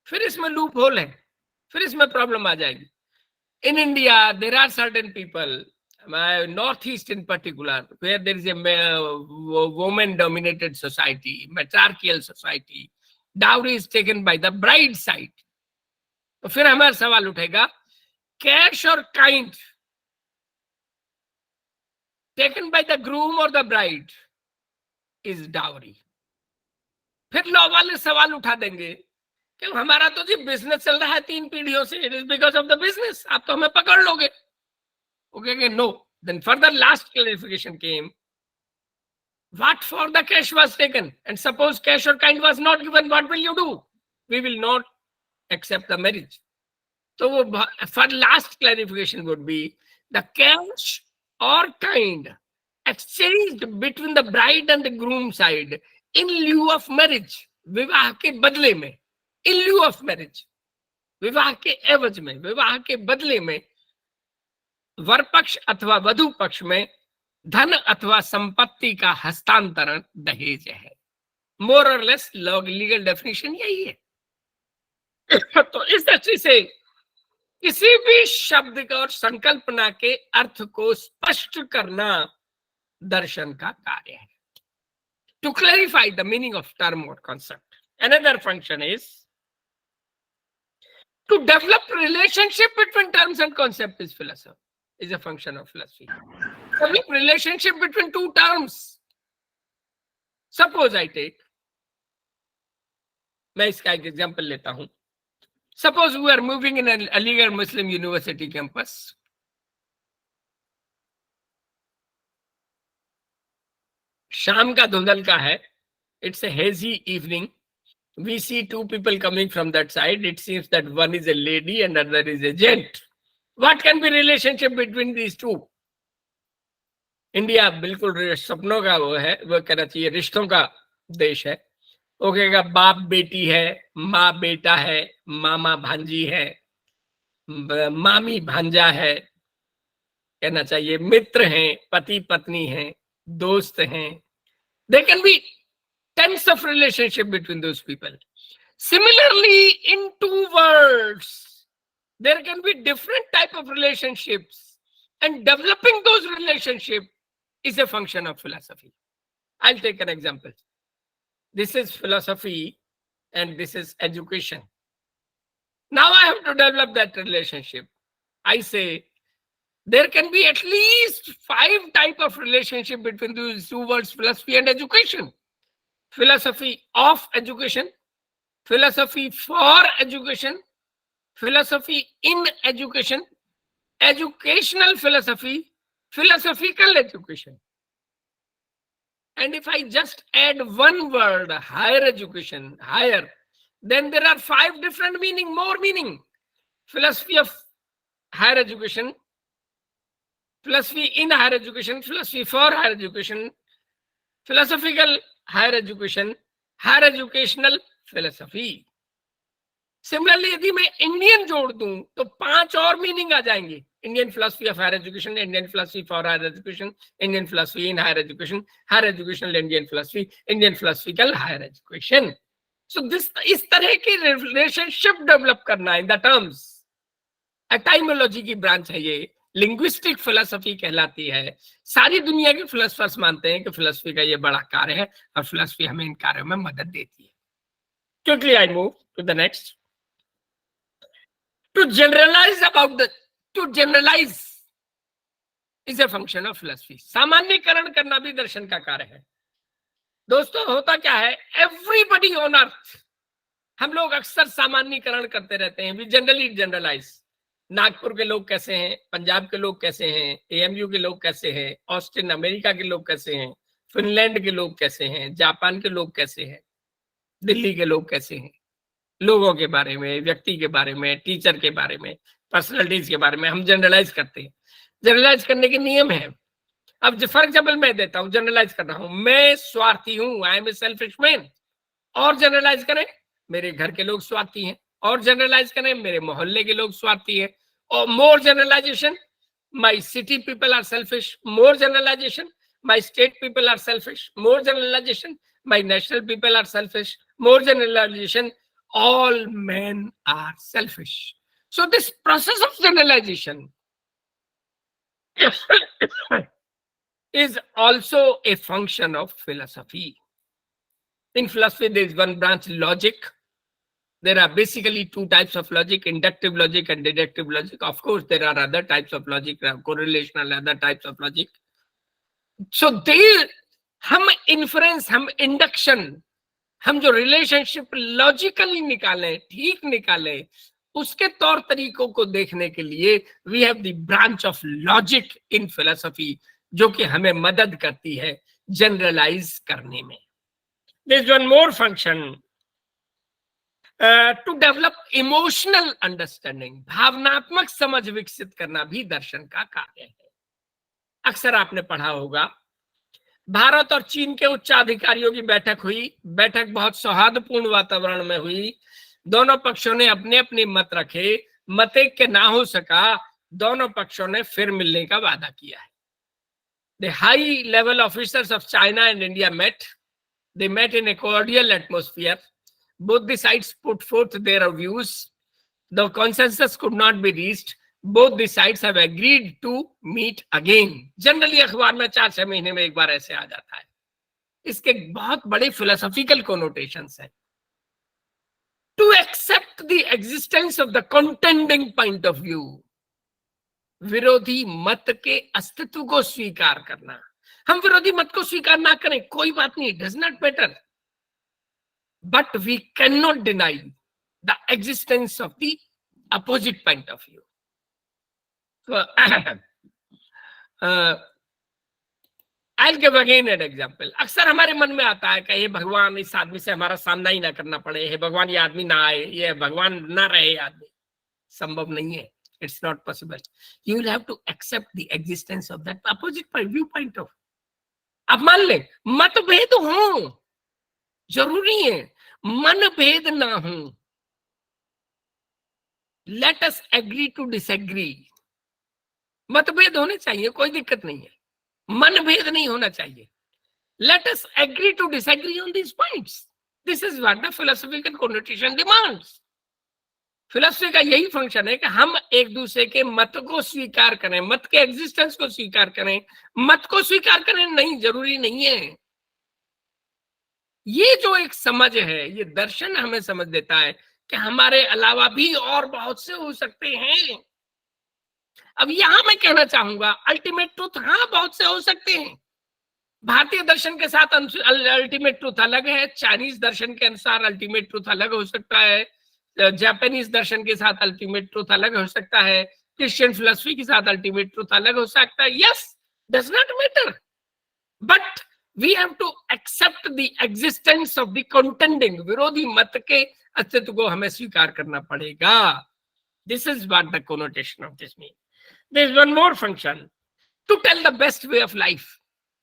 S1: फिर इसमें लूप होल है, फिर इसमें प्रॉब्लम आ जाएगी। In India there are certain people, northeast in particular, where there is a woman dominated society, matriarchal society. Dowry is taken by the bride side. तो फिर हमारा सवाल उठेगा cash or kind taken by the groom or the bride is dowry. फिर law वाले सवाल उठा देंगे कि हमारा तो जी बिजनेस चल रहा है 3 पीढ़ियों से, it is because of the business, आप तो हमें पकड़ लोगे। वो कहेंगे no, then further last clarification came, what for the cash was taken, and suppose cash or kind was not given, what will you do? We will not accept the marriage. So for last clarification would be the cash or kind exchanged between the bride and the groom side in lieu of marriage, विवाह के बदले में, in lieu of marriage, विवाह के एवज में, विवाह के बदले में वर पक्ष अथवा वधु पक्ष में धन अथवा संपत्ति का हस्तांतरण दहेज है। मोर और लेस लीगल डेफिनेशन यही है। तो इस दृष्टि से किसी भी शब्द का और संकल्पना के अर्थ को स्पष्ट करना दर्शन का कार्य है। To clarify the meaning of term or concept. Another function is to develop relationship between terms and concept is philosophy, is a function of philosophy. Develop relationship between 2 terms. Suppose I take, मैं इसका एक example लेता हूं। Suppose we are moving in an Aligarh Muslim University campus. शाम का धुंधल का है, it's a hazy evening. We see 2 people coming from that side. It seems that one is a lady and other is a gent. What can be relationship between these 2? India बिल्कुल सपनों का वो है, वो कहना चाहिए रिश्तों का देश है। वो कहेगा बाप बेटी है, माँ बेटा है, मामा भांजी है, मामी भांजा है, कहना चाहिए मित्र हैं, पति पत्नी हैं, दोस्त हैं. There can be tens of relationship between those people. Similarly, in two words, there can be different type of relationships, and developing those relationships is a function of philosophy. I'll take an example. This is philosophy and this is education. Now I have to develop that relationship. I say there can be at least 5 type of relationship between these two words, philosophy and education. Philosophy of education, philosophy for education, philosophy in education, educational philosophy, philosophical education. And if I just add one word, higher education, higher, then there are 5 different meaning, more meaning. Philosophy of higher education, philosophy in higher education, philosophy for higher education, philosophical higher education, higher educational philosophy. Similarly यदि मैं Indian जोड़ दूं तो 5 और meaning आ जाएंगे. Indian philosophy of higher education, Indian philosophy for higher education, Indian philosophy in higher education, higher educational Indian philosophy, Indian philosophical higher education. So this, इस तरह की रिलेशनशिप डेवलप करना इन द टर्म्स. एटाइमोलॉजी की branch है ये, linguistic philosophy कहलाती है. सारी दुनिया के फिलोसफर्स मानते हैं कि फिलोसफी का ये बड़ा कार्य है और फिलोसफी हमें इन कार्यों में मदद देती है. Quickly I move to the next. To generalize is a function of philosophy. सामान्यकरण करना भी दर्शन का कार्य है. दोस्तों होता क्या है, एवरीबडी ऑन अर्थ, हम लोग अक्सर सामान्यकरण करते रहते हैं. We generally generalise. नागपुर के लोग कैसे हैं, पंजाब के लोग कैसे हैं, एएमयू के लोग कैसे हैं, ऑस्टिन अमेरिका के लोग कैसे हैं, फिनलैंड के लोग कैसे हैं, जापान के लोग कैसे हैं, दिल्ली के लोग कैसे हैं. लोगों के बारे में, व्यक्ति के बारे में, टीचर के बारे में, पर्सनैलिटीज के बारे में हम जनरलाइज करते हैं. जनरलाइज करने के नियम है. अब फॉर एग्जाम्पल मैं देता हूं, जनरलाइज कर रहा हूं, मैं स्वार्थी हूं, I am a selfish man. और जनरलाइज करें, मेरे घर के लोग स्वार्थी हैं. और जनरलाइज करें, मेरे मोहल्ले के लोग स्वार्थी हैं. और more generalisation, my city people are selfish. More generalisation, my state people are selfish. More generalisation, my national people are selfish. More generalisation, all men are selfish. So this process of generalization is also a function of philosophy. In philosophy, there is one branch, logic. There are basically 2 types of logic, inductive logic and deductive logic. Of course, there are other types of logic, correlational, other types of logic. So there, हम inference, हम induction, हम जो relationship logically निकालें, ठीक निकालें, उसके तौर तरीकों को देखने के लिए we have the branch of logic in philosophy, जो कि हमें मदद करती है जनरलाइज करने में. There is one more function, to develop emotional understanding. भावनात्मक समझ विकसित करना भी दर्शन का कार्य है. अक्सर आपने पढ़ा होगा, भारत और चीन के उच्चाधिकारियों की बैठक हुई. बैठक बहुत सौहार्दपूर्ण वातावरण में हुई. दोनों पक्षों ने अपने अपने मत रखे. मतैक्य ना हो सका. दोनों पक्षों ने फिर मिलने का वादा किया है. The high level officers of China and India met. They met in a cordial atmosphere. Both the sides put forth their views. The consensus could not be reached. Both the sides have agreed to meet again. Generally अखबार में 4-6 महीने में एक बार ऐसे आ जाता है. इसके बहुत बड़े philosophical connotations हैं. To accept the existence of the contending point of view, विरोधी मत के अस्तित्व को स्वीकार करना. हम विरोधी मत को स्वीकार ना करें, कोई बात नहीं, does not matter. But we cannot deny the existence of the opposite point of view. I'll give again an example. अक्सर हमारे मन में आता है कि हे भगवान, इस आदमी से हमारा सामना ही ना करना पड़े. हे भगवान, ये आदमी ना आए, ये भगवान ना रहे आदमी. संभव नहीं है. It's not possible. You will have to accept the existence of that opposite viewpoint of. अब मान लें मतभेद हो, जरूरी है मन भेद ना हो, let us agree to disagree. मतभेद होने चाहिए, कोई दिक्कत नहीं है, मन भेद नहीं होना चाहिए। Let us agree to disagree on these points, this is what the philosophical connotation demands. Philosophy का यही फंक्शन है कि हम एक दूसरे के मत को स्वीकार करें, मत के एग्जिस्टेंस को स्वीकार करें, मत को स्वीकार करें नहीं जरूरी नहीं है। ये जो एक समझ है, ये दर्शन हमें समझ देता है कि हमारे अलावा भी और बहुत से हो सकते हैं। अब यहां मैं कहना चाहूंगा अल्टीमेट ट्रूथ, हाँ बहुत से हो सकते हैं। भारतीय दर्शन के साथ अल्टीमेट ट्रूथ अलग है, चाइनीज दर्शन के अनुसार अल्टीमेट ट्रूथ अलग हो सकता है, जापानीज दर्शन के साथ अल्टीमेट ट्रूथ अलग हो सकता है, क्रिश्चियन फिलोसफी के साथ अल्टीमेट ट्रूथ अलग हो सकता है। Yes, does not matter, but we have to accept the existence of the contending, विरोधी मत के अस्तित्व को हमें स्वीकार करना पड़ेगा। This is what the connotation of this mean. There is one more function, to tell the best way of life.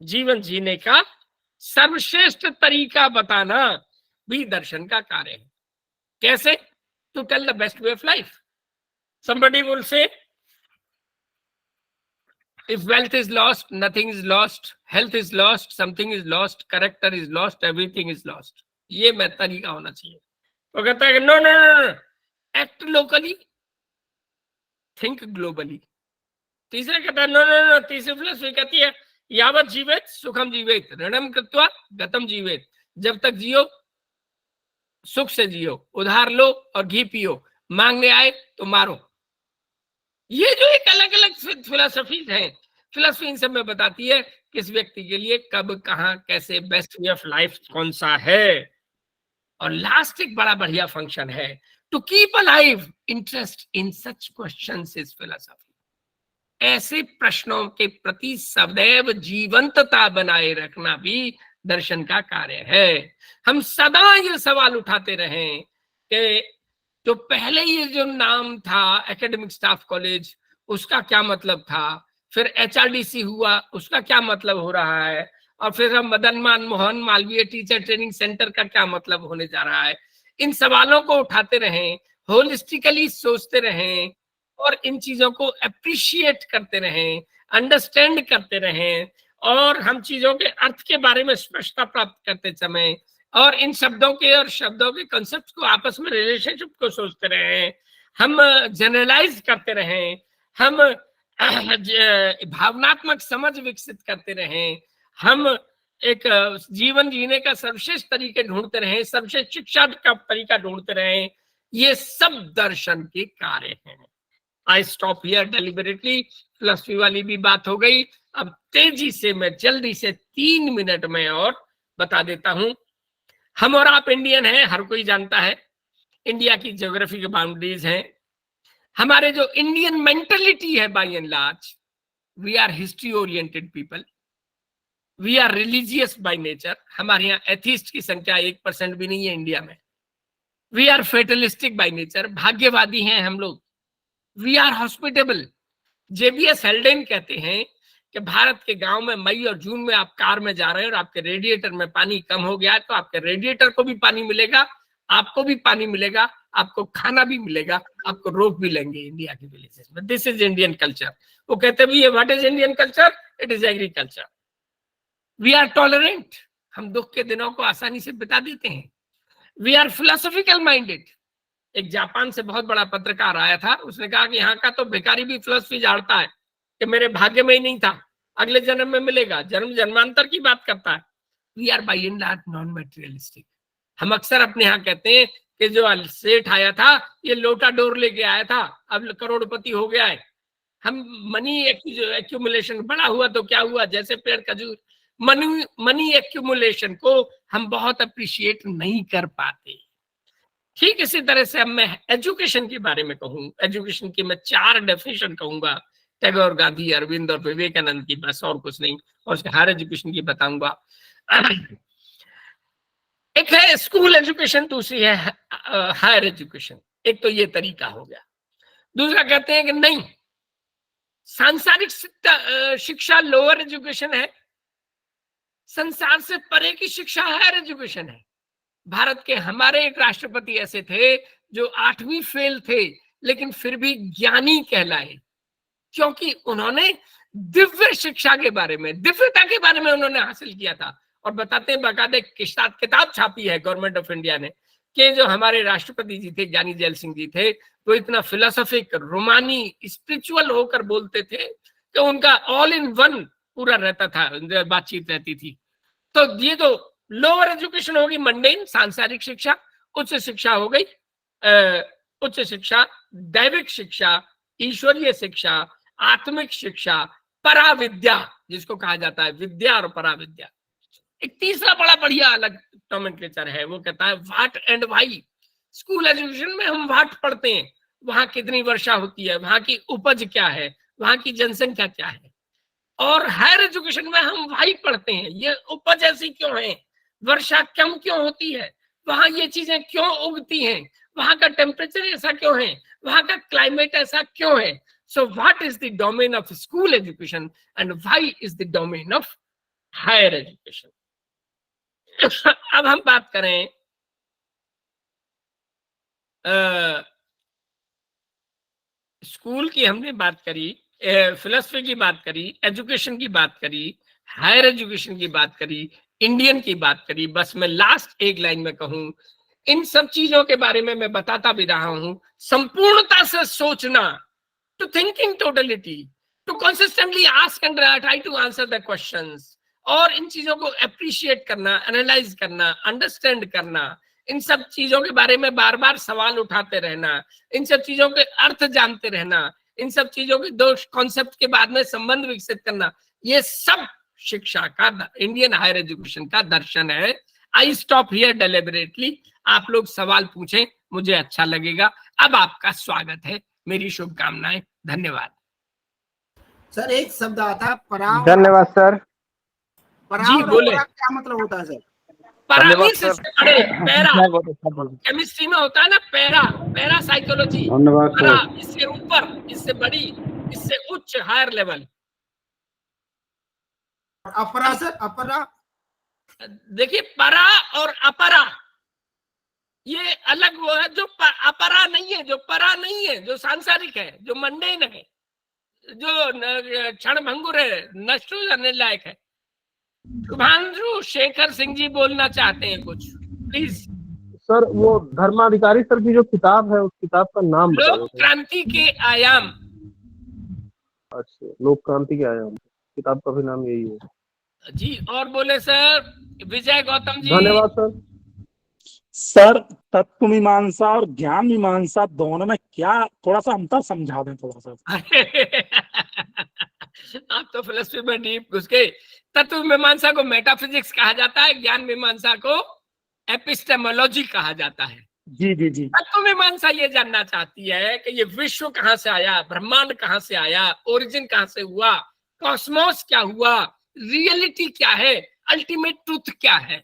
S1: जीवन जीने का सर्वश्रेष्ठ तरीका बताना भी दर्शन का कार्य है। कैसे? To tell the best way of life. somebody will say if wealth is lost, nothing is lost, health is lost, something is lost, character is lost, everything is lost। ये मैं तरीका होना चाहिए। वो कहता है कि no no no, act locally, think globally. तीसरा कहता है नो नो नो, तीसरी फिलोसफी कहती है यावत जीवेत सुखम जीवेत, ऋणम कृत्वा गतम जीवेत। जब तक जियो सुख से जियो, उधार लो और घी पियो, मांगने आए तो मारो। ये जो एक अलग अलग फिलोसफीज हैं, फिलोसफी इन सब में बताती है किस व्यक्ति के लिए कब कहां कैसे बेस्ट वे ऑफ लाइफ कौन सा है। और लास्ट एक बड़ा बढ़िया फंक्शन है, to keep alive interest in such questions is philosophy. ऐसे प्रश्नों के प्रति सदैव जीवंतता बनाए रखना भी दर्शन का कार्य है। हम सदा ये सवाल उठाते रहें कि जो पहले ये जो नाम था एकेडमिक स्टाफ कॉलेज, उसका क्या मतलब था, फिर HRDC हुआ, उसका क्या मतलब हो रहा है, और फिर हम Madan Mohan Malviya teacher training centre का क्या मतलब होने जा रहा है। इन सवालों को उठाते रहें, होलिस्टिकली सोचते रहें और इन चीजों को अप्रिशिएट करते रहें, अंडरस्टैंड करते रहें, और हम चीजों के अर्थ के बारे में स्पष्टता प्राप्त करते समय और इन शब्दों के और शब्दों के कॉन्सेप्ट को आपस में रिलेशनशिप को सोचते रहें, हम जनरलाइज करते रहें, हम भावनात्मक समझ विकसित करते रहें, हम एक जीवन जीने का सर्वश्रेष्ठ तरीके ढूंढते रहें, सर्वश्रेष्ठ शिक्षा का तरीका ढूंढते रहें, ये सब दर्शन के कार्य हैं। I stop here deliberately, philosophy वाली भी बात हो गई। अब तेजी से मैं जल्दी से 3 मिनट में और बता देता हूं। हम और आप इंडियन हैं, हर कोई जानता है। इंडिया की ज्योग्राफी की बाउंड्रीज हैं। हमारे जो इंडियन मेंटालिटी है by and large, we are history oriented people, we are religious by nature. हमारे यहाँ एथिस्ट की संख्या 1% भी नहीं है इंडिया में। We are fatalistic by nature, भाग्यवादी हैं हम लोग। We are hospitable. JBS Haldane कहते हैं कि भारत के गांव में मई और जून में आप कार में जा रहे हैं और आपके रेडिएटर में पानी कम हो गया, तो आपके रेडिएटर को भी पानी मिलेगा, आपको भी पानी मिलेगा, आपको खाना भी मिलेगा, आपको रोक भी लेंगे इंडिया के विलेजेस में। This is Indian culture. वो कहते भी, what is Indian culture? It is agriculture. We are tolerant, हम दुख के दिनों को आसानी से बिता देते हैं। We are philosophical minded. एक जापान से बहुत बड़ा पत्रकार आया था, उसने कहा कि यहाँ का तो भिखारी भी फिलोसफी झाड़ता है कि मेरे भाग्य में ही नहीं था, अगले जन्म में मिलेगा, जन्म जन्मांतर की बात करता है। We are by and large non materialistic. हम अक्सर अपने यहाँ कहते हैं कि जो सेठ आया था ये लोटा डोर लेके आया था, अब करोड़पति हो गया है। हम मनी एक्यूमुलेशन, बड़ा हुआ तो क्या हुआ, जैसे पेड़ खजूर। मनी एक्यूमुलेशन को हम बहुत अप्रिशिएट नहीं कर पाते। ठीक इसी तरह से अब मैं एजुकेशन के बारे में कहूँ, एजुकेशन की मैं 4 डेफिनेशन कहूंगा, टैगोर, गांधी, अरविंद और विवेकानंद की, बस और कुछ नहीं, और उसके हायर एजुकेशन की बताऊंगा। एक है स्कूल एजुकेशन, दूसरी है हायर एजुकेशन। एक तो ये तरीका हो गया। दूसरा कहते हैं कि नहीं, सांसारिक शिक्षा लोअर एजुकेशन है, संसार से परे की शिक्षा हायर एजुकेशन है। भारत के हमारे एक राष्ट्रपति ऐसे थे जो 8वीं फेल थे लेकिन फिर भी ज्ञानी कहलाए, क्योंकि उन्होंने दिव्य शिक्षा के बारे में, दिव्यता के बारे में उन्होंने हासिल किया था। और बताते हैं, बाकायदा किताब छापी है गवर्नमेंट ऑफ इंडिया ने, कि जो हमारे राष्ट्रपति जी थे, ज्ञानी जैल सिंह जी थे, वो इतना फिलोसॉफिक, रोमानी, स्पिरिचुअल होकर बोलते थे कि उनका ऑल इन वन पूरा रहता था, बातचीत रहती थी। तो ये तो लोअर एजुकेशन होगी, मंडेन सांसारिक शिक्षा। उच्च शिक्षा हो गई उच्च शिक्षा, दैविक शिक्षा, ईश्वरीय शिक्षा, आत्मिक शिक्षा, पराविद्या जिसको कहा जाता है, विद्या और पराविद्या। एक तीसरा बड़ा बढ़िया अलग नोमेनक्लेचर है, वो कहता है what and why. School education में हम व्हाट पढ़ते हैं, वहां कितनी वर्षा होती है, वहां की उपज क्या है, वहां की जनसंख्या क्या है। और हायर एजुकेशन में हम व्हाई पढ़ते हैं, ये उपज ऐसी क्यों है, वर्षा कम क्यों होती है, वहां ये चीजें क्यों उगती हैं, वहां का टेम्परेचर ऐसा क्यों है, वहां का क्लाइमेट ऐसा क्यों है। So what is the domain of school education and why is the domain of higher education. अब हम बात करें स्कूल की, हमने बात करी, फिलोसफी की बात करी, एजुकेशन की बात करी, हायर एजुकेशन की बात करी, इंडियन की बात करी। बस मैं लास्ट एक लाइन में कहूं, इन सब चीजों के बारे में मैं बताता भी रहा हूं। संपूर्णता से सोचना, to thinking totality, to consistently ask and try to answer the questions, और इन चीजों को अप्रिशिएट करना, एनालाइज करना, अंडरस्टैंड करना, इन सब चीजों के बारे में बार बार सवाल उठाते रहना, इन सब चीजों के अर्थ जानते रहना, इन सब चीजों के दो कॉन्सेप्ट के बाद में संबंध विकसित करना, ये सब शिक्षा का, इंडियन हायर एजुकेशन का दर्शन है। I stop here deliberately. आप लोग सवाल पूछें, मुझे अच्छा लगेगा। अब आपका स्वागत है, मेरी शुभकामनाएं, धन्यवाद।
S2: सर एक शब्द आता पराव।
S7: धन्यवाद सर।
S1: जी बोले।
S2: क्या मतलब होता है सर?
S1: पैरा केमिस्ट्री में होता है ना, पैरा साइकोलॉजी।
S7: धन्यवाद।
S1: इससे ऊपर, इससे बड़ी, इससे उच्च, हायर लेवल।
S2: अपरा सर, अपरा
S1: देखिए, परा और अपरा ये अलग वो है। जो अपरा नहीं है, जो परा नहीं है, जो सांसारिक है, जो मंडेन है, जो क्षण भंगुर है, नष्ट हो जाने लायक है। शुभांशु शेखर सिंह जी बोलना चाहते हैं कुछ, प्लीज।
S7: सर वो धर्माधिकारी सर की जो किताब है, उस किताब का नाम
S1: लोक क्रांति के आयाम।
S7: अच्छा, लोक क्रांति के आयाम, किताब का भी नाम यही है
S1: जी। और बोले सर विजय गौतम जी।
S7: धन्यवाद सर।
S9: सर तत्व मीमांसा और ज्ञान मीमांसा दोनों में क्या, थोड़ा सा अंतर समझा दें थोड़ा सा।
S1: आप तो फिलोसफी में डीप घुस गए। तत्व मीमांसा को मेटाफिजिक्स कहा जाता है, ज्ञान मीमांसा को एपिस्टेमोलॉजी कहा जाता है।
S9: जी जी जी।
S1: तत्व मीमांसा ये जानना चाहती है कि ये विश्व कहाँ से आया, ब्रह्मांड कहाँ से आया, ओरिजिन कहाँ से हुआ, कॉस्मोस क्या हुआ, रियलिटी क्या है, अल्टीमेट ट्रूथ क्या है,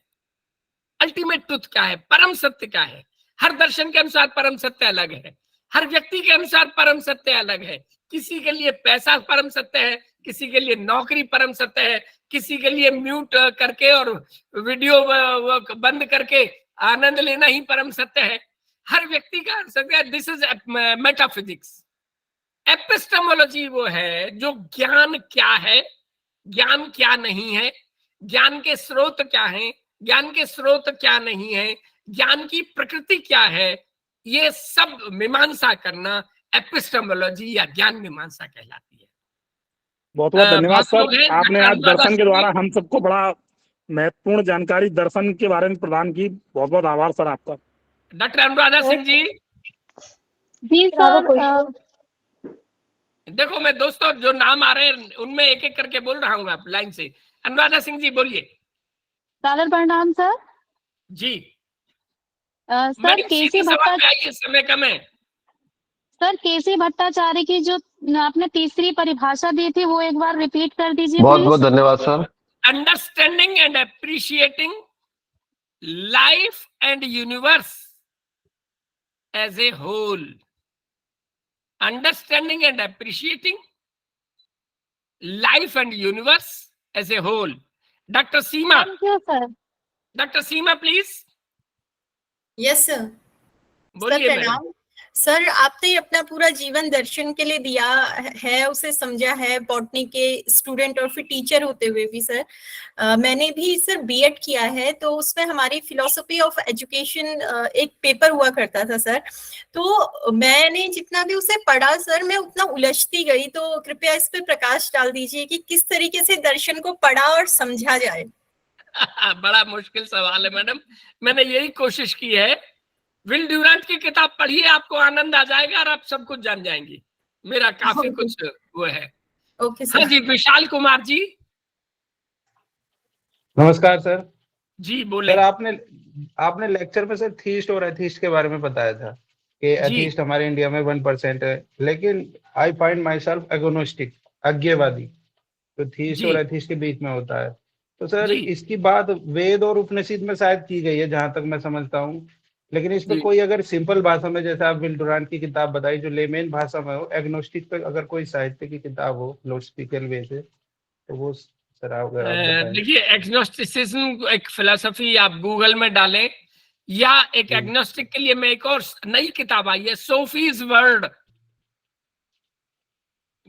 S1: अल्टीमेट ट्रूथ क्या है, परम सत्य क्या है। हर दर्शन के अनुसार परम सत्य अलग है, हर व्यक्ति के अनुसार परम सत्य अलग है। किसी के लिए पैसा परम सत्य है, किसी के लिए नौकरी परम सत्य है, किसी के लिए म्यूट करके और वीडियो बंद करके आनंद लेना ही परम सत्य है। हर व्यक्ति का सत्य है। This is metaphysics. एपिस्टेमोलॉजी वो है जो ज्ञान क्या है, ज्ञान क्या नहीं है, ज्ञान के स्रोत क्या हैं, ज्ञान के स्रोत क्या नहीं है, ज्ञान की प्रकृति क्या है, ये सब मीमांसा करना एपिस्टेमोलॉजी या ज्ञान मीमांसा कहलाती है।
S9: बहुत बहुत धन्यवाद सर, आपने आज दर्शन के द्वारा हम सबको बड़ा महत्वपूर्ण जानकारी दर्शन के बारे में प्रदान की। बहुत बहुत आभार सर आपका।
S1: डॉक्टर अनुराधा सिंह जी।
S3: जी सर।
S1: देखो मैं दोस्तों जो नाम आ रहे हैं उनमें एक एक करके बोल रहा हूँ, आप लाइन से। अनुराधा सिंह जी बोलिए।
S3: सादर प्रणाम सर।
S1: जी
S3: सर केसी भट्टाचार्य,
S1: समय कम है।
S3: सर केसी भट्टाचार्य की जो आपने तीसरी परिभाषा दी थी वो एक बार रिपीट कर दीजिए।
S7: बहुत बहुत धन्यवाद sir.
S1: Understanding and appreciating life and universe as a whole. Understanding and appreciating life and universe as a whole. Doctor Seema.
S3: Thank you sir.
S1: Doctor Seema please.
S10: Yes sir.
S1: बोलिए मैडम।
S10: प्रणाम सर, आपने अपना पूरा जीवन दर्शन के लिए दिया है, उसे समझा है, बॉटनी के स्टूडेंट और फिर टीचर होते हुए भी सर। मैंने भी सर बीएड किया है, तो उसमें हमारी फिलोसफी ऑफ एजुकेशन एक पेपर हुआ करता था सर। तो मैंने जितना भी उसे पढ़ा सर, मैं उतना उलझती गई। तो कृपया इस पे प्रकाश डाल दीजिए कि किस तरीके से दर्शन को पढ़ा और समझा जाए।
S1: बड़ा मुश्किल सवाल है मैडम, मैंने यही कोशिश की है। विल ड्यूरेंट की किताब पढ़िए, आपको आनंद आ जाएगा और आप सब कुछ जान जाएंगी। मेरा काफी कुछ वो है।
S10: Okay sir.
S1: हाँ जी, विशाल कुमार जी।
S11: नमस्कार सर।
S1: जी बोले।
S11: सर आपने लेक्चर में सर थीस्ट और एथीस्ट के बारे में बताया था कि एथीस्ट हमारे इंडिया में 1% है, लेकिन I find myself agnostic, अज्ञेयवादी, तो थीस्ट और एथीस्ट के बीच में होता है। तो सर इसकी बात वेद और उपनिषद में शायद की गई है जहां तक मैं समझता हूँ, लेकिन इस पे कोई अगर सिंपल भाषा में, जैसे आप विल डुरांट की किताब बताई जो लेमेन भाषा में हो, एग्नोस्टिक पे अगर कोई साहित्य की किताब हो फिलोसफिकल वे से, तो वो सर अगर आप बताएं।
S1: देखिए, एग्नोस्टिसिज्म एक फिलोसफी आप गूगल में डालें, या एक एग्नोस्टिक के लिए मैं एक और नई किताब आई है, सोफीज वर्ल्ड,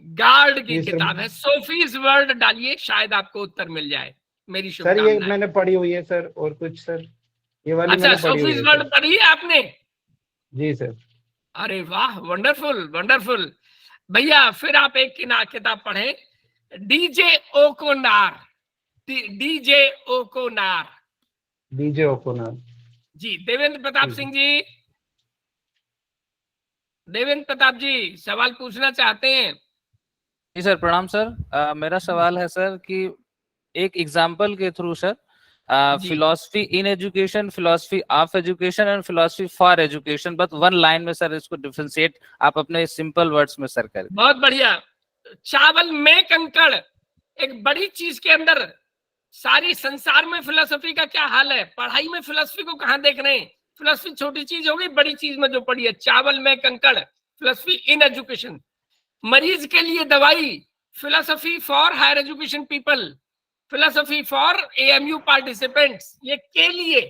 S1: गार्ड की किताब है, सोफीज वर्ल्ड डालिए, शायद आपको उत्तर मिल जाए। मेरी शुभकामनाएं।
S11: सर ये मैंने पढ़ी हुई है सर, और कुछ सर ये वाली
S1: अच्छा,
S11: मैंने पढ़ी हुई
S1: सोफीज
S11: है
S1: वर्ल्ड
S11: सर।
S1: पढ़ी है आपने?
S11: जी सर।
S1: अरे वाह, वंडरफुल वंडरफुल। भैया फिर आप एक किताब पढ़ें, डीजे ओकोनार, डीजे ओकोनार।
S11: डीजे ओकोनार
S1: जी, देवेंद्र प्रताप सिंह जी। देवेंद्र प्रताप जी सवाल पूछना चाहते हैं?
S12: जी सर, प्रणाम सर। मेरा सवाल है सर कि एक एग्जाम्पल के through sir, philosophy in education, philosophy of education and philosophy for education, बस वन लाइन में सर इसको डिफरेंशिएट आप अपने सिंपल वर्ड्स में सर करें।
S1: बहुत बढ़िया। चावल में कंकड़, एक बड़ी चीज के अंदर सारी संसार में फिलोसफी का क्या हाल है? पढ़ाई में फिलोसफी को कहां देख रहे हैं? फिलोसफी छोटी चीज होगी, बड़ी चीज में जो पढ़ी है, चावल में कंकड़, फिलोसफी इन एजुकेशन। मरीज के लिए दवाई, philosophy for higher education people, philosophy for AMU participants, ये के लिए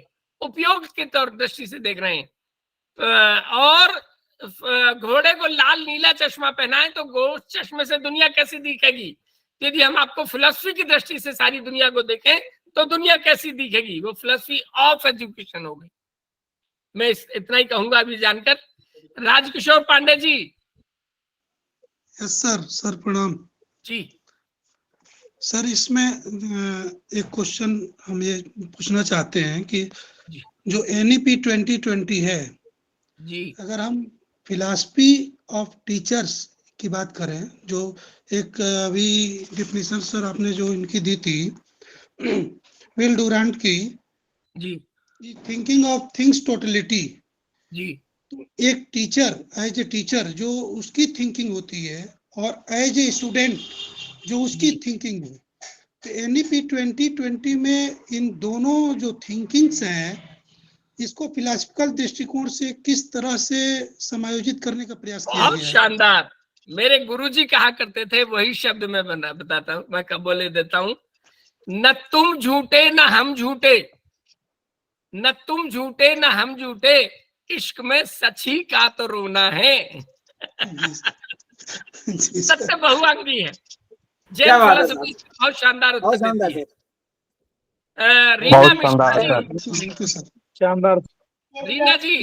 S1: उपयोग के तौर दृष्टि से देख रहे हैं। और घोड़े को लाल नीला चश्मा पहनाए तो चश्मे से दुनिया कैसी दिखेगी? यदि हम आपको फिलोसफी की दृष्टि से सारी दुनिया को देखें तो दुनिया कैसी दिखेगी? वो फिलोसफी ऑफ एजुकेशन होगी। मैं इतना ही कहूंगा अभी जानकर। Rajkishore Pandey ji.
S8: Yes sir. Sir प्रणाम
S1: जी।
S8: सर, इसमें एक क्वेश्चन हम ये पूछना चाहते हैं कि जो एनईपी 2020 है
S1: जी,
S8: अगर हम फिलॉसफी ऑफ टीचर्स की बात करें, जो एक अभी डिफिनेशन सर आपने जो इनकी दी थी विल डुरांट की,
S1: जी,
S8: थिंकिंग ऑफ थिंग्स टोटलिटी,
S1: जी,
S8: तो एक टीचर एज ए टीचर जो उसकी थिंकिंग होती है और एज ए स्टूडेंट जो उसकी थिंकिंग है, तो एनईपी 2020 में इन दोनों जो थिंकिंग्स हैं इसको फिलॉसफिकल दृष्टिकोण से किस तरह से समायोजित करने का प्रयास किया
S1: बहुत
S8: गया है?
S1: शानदार। मेरे गुरुजी कहा करते थे, वही शब्द मैं बताता हूँ, मैं कब बोले देता हूँ। न तुम झूठे न हम झूठे, न तुम झूठे न हम झूठे, इश्क में सच्ची का तो रोना है। सत्य बहुअंगी है। जैन फिलॉसफी बहुत शानदार उत्तर देती है। रीना मिश्रा जी।
S9: शानदार।
S1: रीना जी।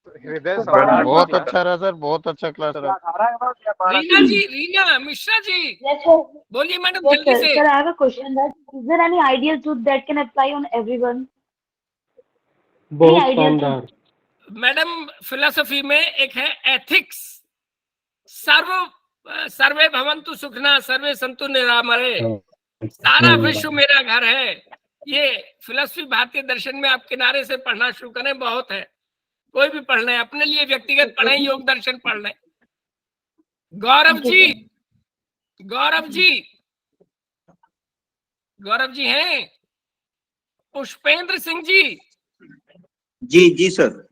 S13: बहुत अच्छा रहा सर, बहुत अच्छा क्लास रहा।
S1: रीना जी, रीना मिश्रा जी, बोलिए मैडम जल्दी से।
S14: Sir, I have a question that is there any ideal truth that can apply on everyone?
S7: बहुत शानदार।
S1: मैडम, फिलोसफी में एक है एथिक्स, सर्वे भवन्तु सुखना सर्वे संतु निरामरे, सारा विश्व मेरा घर है। ये फिलोसफी भारतीय दर्शन में आप किनारे से पढ़ना शुरू करें, बहुत है। कोई भी पढ़ लें, अपने लिए व्यक्तिगत पढ़ें, योग दर्शन पढ़ लें। गौरव जी, गौरव जी, गौरव जी हैं? पुष्पेंद्र सिंह जी।
S15: जी जी सर।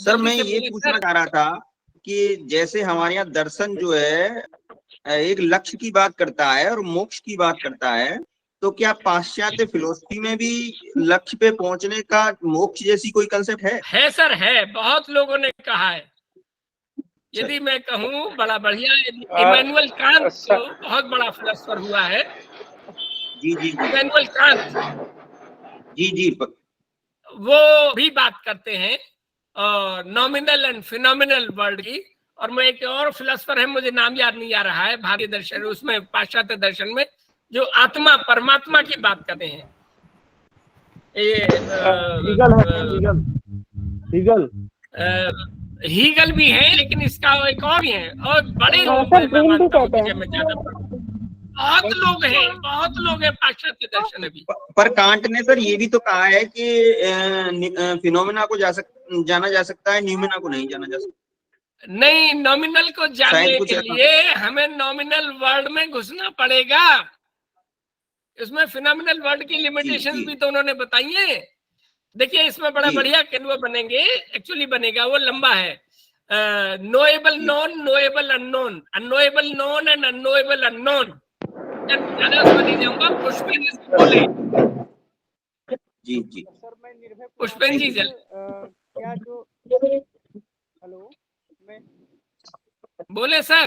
S15: सर मैं ये पूछना चाह रहा था कि जैसे हमारे यहाँ दर्शन जो है एक लक्ष्य की बात करता है और मोक्ष की बात करता है, तो क्या पाश्चात्य फिलोसफी में भी लक्ष्य पे पहुंचने का मोक्ष जैसी कोई कंसेप्ट
S1: है सर, है, बहुत लोगों ने कहा है। यदि मैं कहूँ बड़ा बढ़िया, इमैनुअल कांत तो बहुत बड़ा फिलोसफर हुआ है।
S15: जी जी जी
S1: इमैनुअल कांत
S15: जी
S1: वो भी बात करते हैं नॉमिनल एंड फिनोमिनल वर्ल्ड की। और मैं एक और फिलोसफर है, मुझे नाम याद नहीं आ रहा है, भारतीय दर्शन उसमें, पाश्चात्य दर्शन में, जो आत्मा परमात्मा की बात करते हैं। हीगल भी है, लेकिन इसका एक और भी है, और बड़े लोग मैं मानता हूँ कि मैं ज्यादा बहुत लोग हैं पाश्चात्य दर्शन में भी।
S15: पर कांट ने सर ये भी तो कहा है कि फिनोमेना को जाना जा सकता है, न्यूमेना को नहीं जाना जा सकता।
S1: नहीं, नॉमिनल को जानने के लिए हमें नॉमिनल वर्ल्ड में घुसना पड़ेगा। इसमें फिनोमिनल वर्ल्ड की लिमिटेशंस भी तो उन्होंने बताई है। देखिए इसमें बड़ा बढ़िया कैनवा बनेंगे, एक्चुअली बनेगा, वो लंबा है। Knowable non, knowable unknown, unknowable non and unknowable unknown. ज्यादा उसमें नहीं जाऊंगा। पुष्पेन जी बोले।
S15: जी जी
S1: पुष्पेन जी
S16: क्या जो हेलो मैं
S1: बोले सर,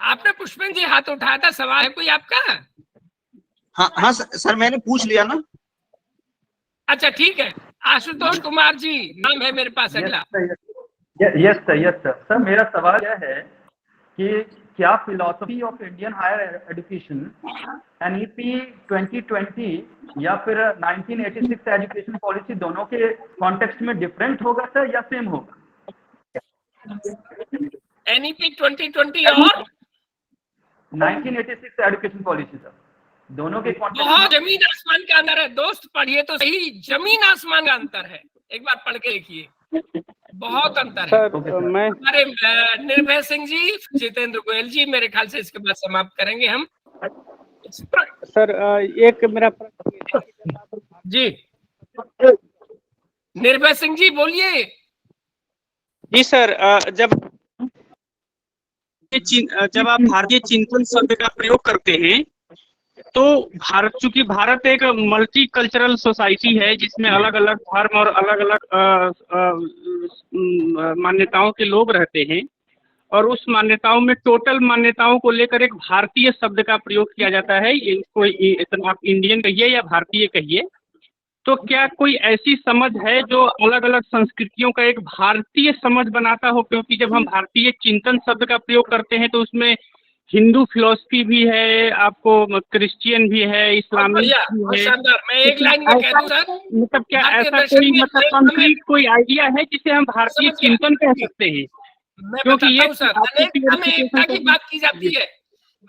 S1: आपने पुष्पेन जी हाथ उठाया था, सवाल है कोई आपका?
S15: हाँ सर मैंने पूछ लिया ना।
S1: अच्छा ठीक है, आशुतोष कुमार जी नाम है मेरे पास अगला।
S17: Yes sir. सर मेरा सवाल यह है कि क्या philosophy of Indian higher education NEP 2020 या फिर 1986 एजुकेशन पॉलिसी दोनों के कॉन्टेक्स्ट में डिफरेंट होगा सर या सेम होगा?
S1: एनईपी 2020 और
S17: 1986 एजुकेशन पॉलिसी सर, दोनों के
S1: बहुत जमीन आसमान का अंतर है दोस्त, पढ़िए तो सही, जमीन आसमान का अंतर है, एक बार पढ़ के देखिए, बहुत अंतर है। हमारे निर्भय सिंह जी, जितेंद्र गोयल जी, मेरे ख्याल से इसके बाद समाप्त करेंगे हम।
S16: सर एक मेरा
S1: जी निर्भय सिंह जी बोलिए।
S18: जी सर, जब आप भारतीय चिंतन शब्द का प्रयोग करते हैं तो चूंकि भारत एक मल्टी कल्चरल सोसाइटी है जिसमें अलग अलग धर्म और अलग अलग मान्यताओं के लोग रहते हैं, और उस मान्यताओं में टोटल मान्यताओं को लेकर एक भारतीय शब्द का प्रयोग किया जाता है। कोई आप इंडियन कहिए या भारतीय कहिए, तो क्या कोई ऐसी समझ है जो अलग अलग संस्कृतियों का एक भारतीय समझ बनाता हो? क्योंकि जब हम भारतीय चिंतन शब्द का प्रयोग करते हैं तो उसमें हिंदू फिलॉसफी भी है, आपको क्रिश्चियन भी है, इस्लामिक भी है।
S1: मैं एक लाइन में कह दूं सर,
S18: मतलब क्या ऐसा कोई कंक्रीट कोई आइडिया है जिसे हम भारतीय चिंतन कह सकते हैं?
S1: मैं बताता हूं सर, हमें एकता की बात की जाती है।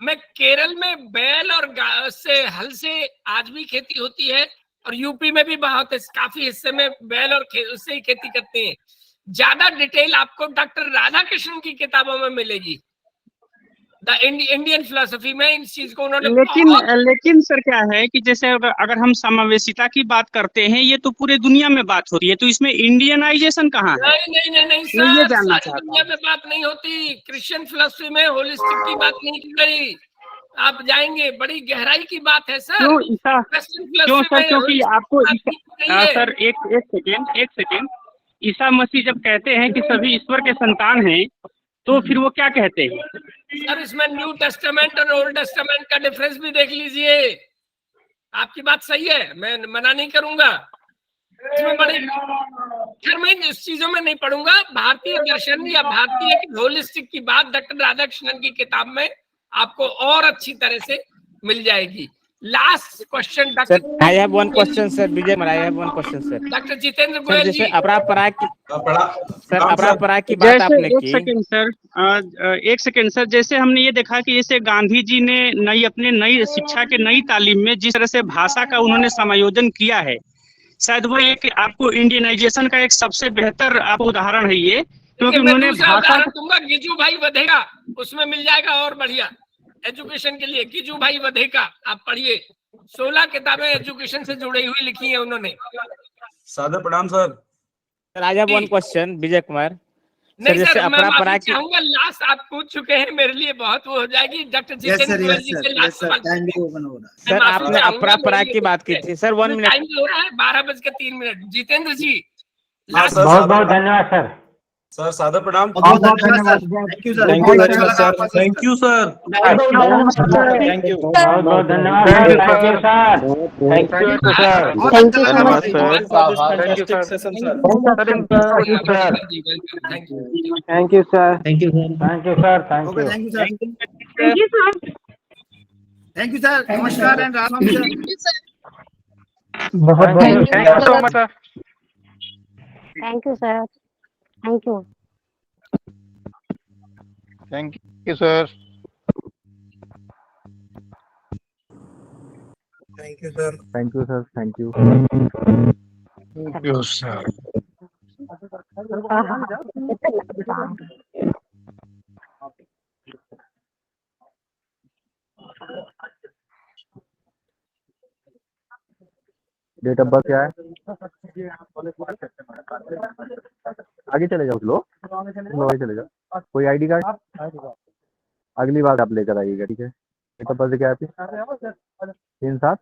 S1: मैं केरल में बैल और से हल से आज भी खेती होती है, और यूपी में भी बहुत काफी हिस्से में बैल और उससे ही खेती करते हैं। ज्यादा डिटेल आपको डॉक्टर राधाकृष्णन की किताबों में मिलेगी, द इंडियन फिलोसफी में इन चीज को उन्होंने।
S18: लेकिन सर क्या है कि जैसे अगर हम समावेशिता की बात करते हैं, ये तो पूरे दुनिया में बात होती है, तो इसमें इंडियनाइजेशन कहाँ है?
S1: नहीं सर,
S18: ये जानना
S1: सारी दुनिया में बात नहीं होती। क्रिश्चियन फिलोसफी में होलिस्टिक की बात नहीं की गई, आप जाएंगे बड़ी गहराई की बात है सर।
S18: क्यों सर? क्योंकि आपको सर एक सेकेंड ईसा मसीह जब कहते हैं कि सभी ईश्वर के संतान हैं, तो फिर वो क्या कहते हैं?
S1: सर इसमें न्यू टेस्टामेंट और ओल्ड टेस्टामेंट का डिफरेंस भी देख लीजिए। आपकी बात सही है, मैं मना नहीं करूंगा, इसमें बड़े खैर मैं इस चीजों में नहीं पढ़ूंगा। भारतीय दर्शन या भारतीय होलिस्टिक की बात डॉक्टर राधाकृष्णन की किताब में आपको और अच्छी तरह से मिल जाएगी। Last question doctor,
S6: I have one question sir, Vijay I have one question sir.
S1: Doctor Jitendra Goyal ji,
S6: अपराध की बात आपने की।
S18: एक सेकेंड सर, जैसे हमने ये देखा कि जैसे गांधी जी ने नई शिक्षा के नई तालीम में जिस तरह से भाषा का उन्होंने समायोजन किया है, शायद वो एक आपको इंडियनाइजेशन का एक सबसे बेहतर आपको उदाहरण है ये, क्योंकि उन्होंने भाषा
S1: दूंगा गिजू भाई वधेगा, उसमें मिल जाएगा और बढ़िया एजुकेशन के लिए। गिजू भाई वधेका आप पढ़िए, 16 किताबें एजुकेशन से जुड़ी हुई लिखी है उन्होंने।
S19: सादर प्रणाम sir.
S6: I have one question, Vijay Kumar
S1: नहीं सर, मैं माफी चाहूंगा, लास्ट आप पूछ चुके हैं, मेरे लिए बहुत वो हो जाएगी। डॉक्टर जितेंद्र गोयल जी से लास्ट सवाल
S6: सर आपने अपरा की बात की थी सर। 1 मिनट
S1: टाइम हो रहा है, 12:03। जितेंद्र जी
S19: बहुत बहुत धन्यवाद सर।
S7: सर सादर प्रणाम।
S2: बहुत धन्यवाद। Thank you sir.
S7: Thank you very much sir. Thank you sir. Thank you.
S19: बहुत बहुत धन्यवाद sir. Thank you sir. Thank you sir.
S13: Thank you so much sir.
S7: Thank you sir.
S16: Thank you sir.
S19: Thank you sir. Thank you sir. Thank you.
S2: Thank you sir. Thank you sir. नमस्कार and Ram sir.
S19: बहुत बहुत
S18: thank you so much sir.
S14: Thank you sir. Thank you.
S13: Thank you sir.
S2: Thank you sir.
S4: Thank you sir. Thank you.
S13: Thank you sir.
S4: Date of birth क्या है? आगे चले जाओ लो, आगे चले जाओ। कोई आईडी कार्ड अगली बार आप लेकर आइएगा, ठीक है? डेट ऑफ बर्थ क्या है आपकी? 3-7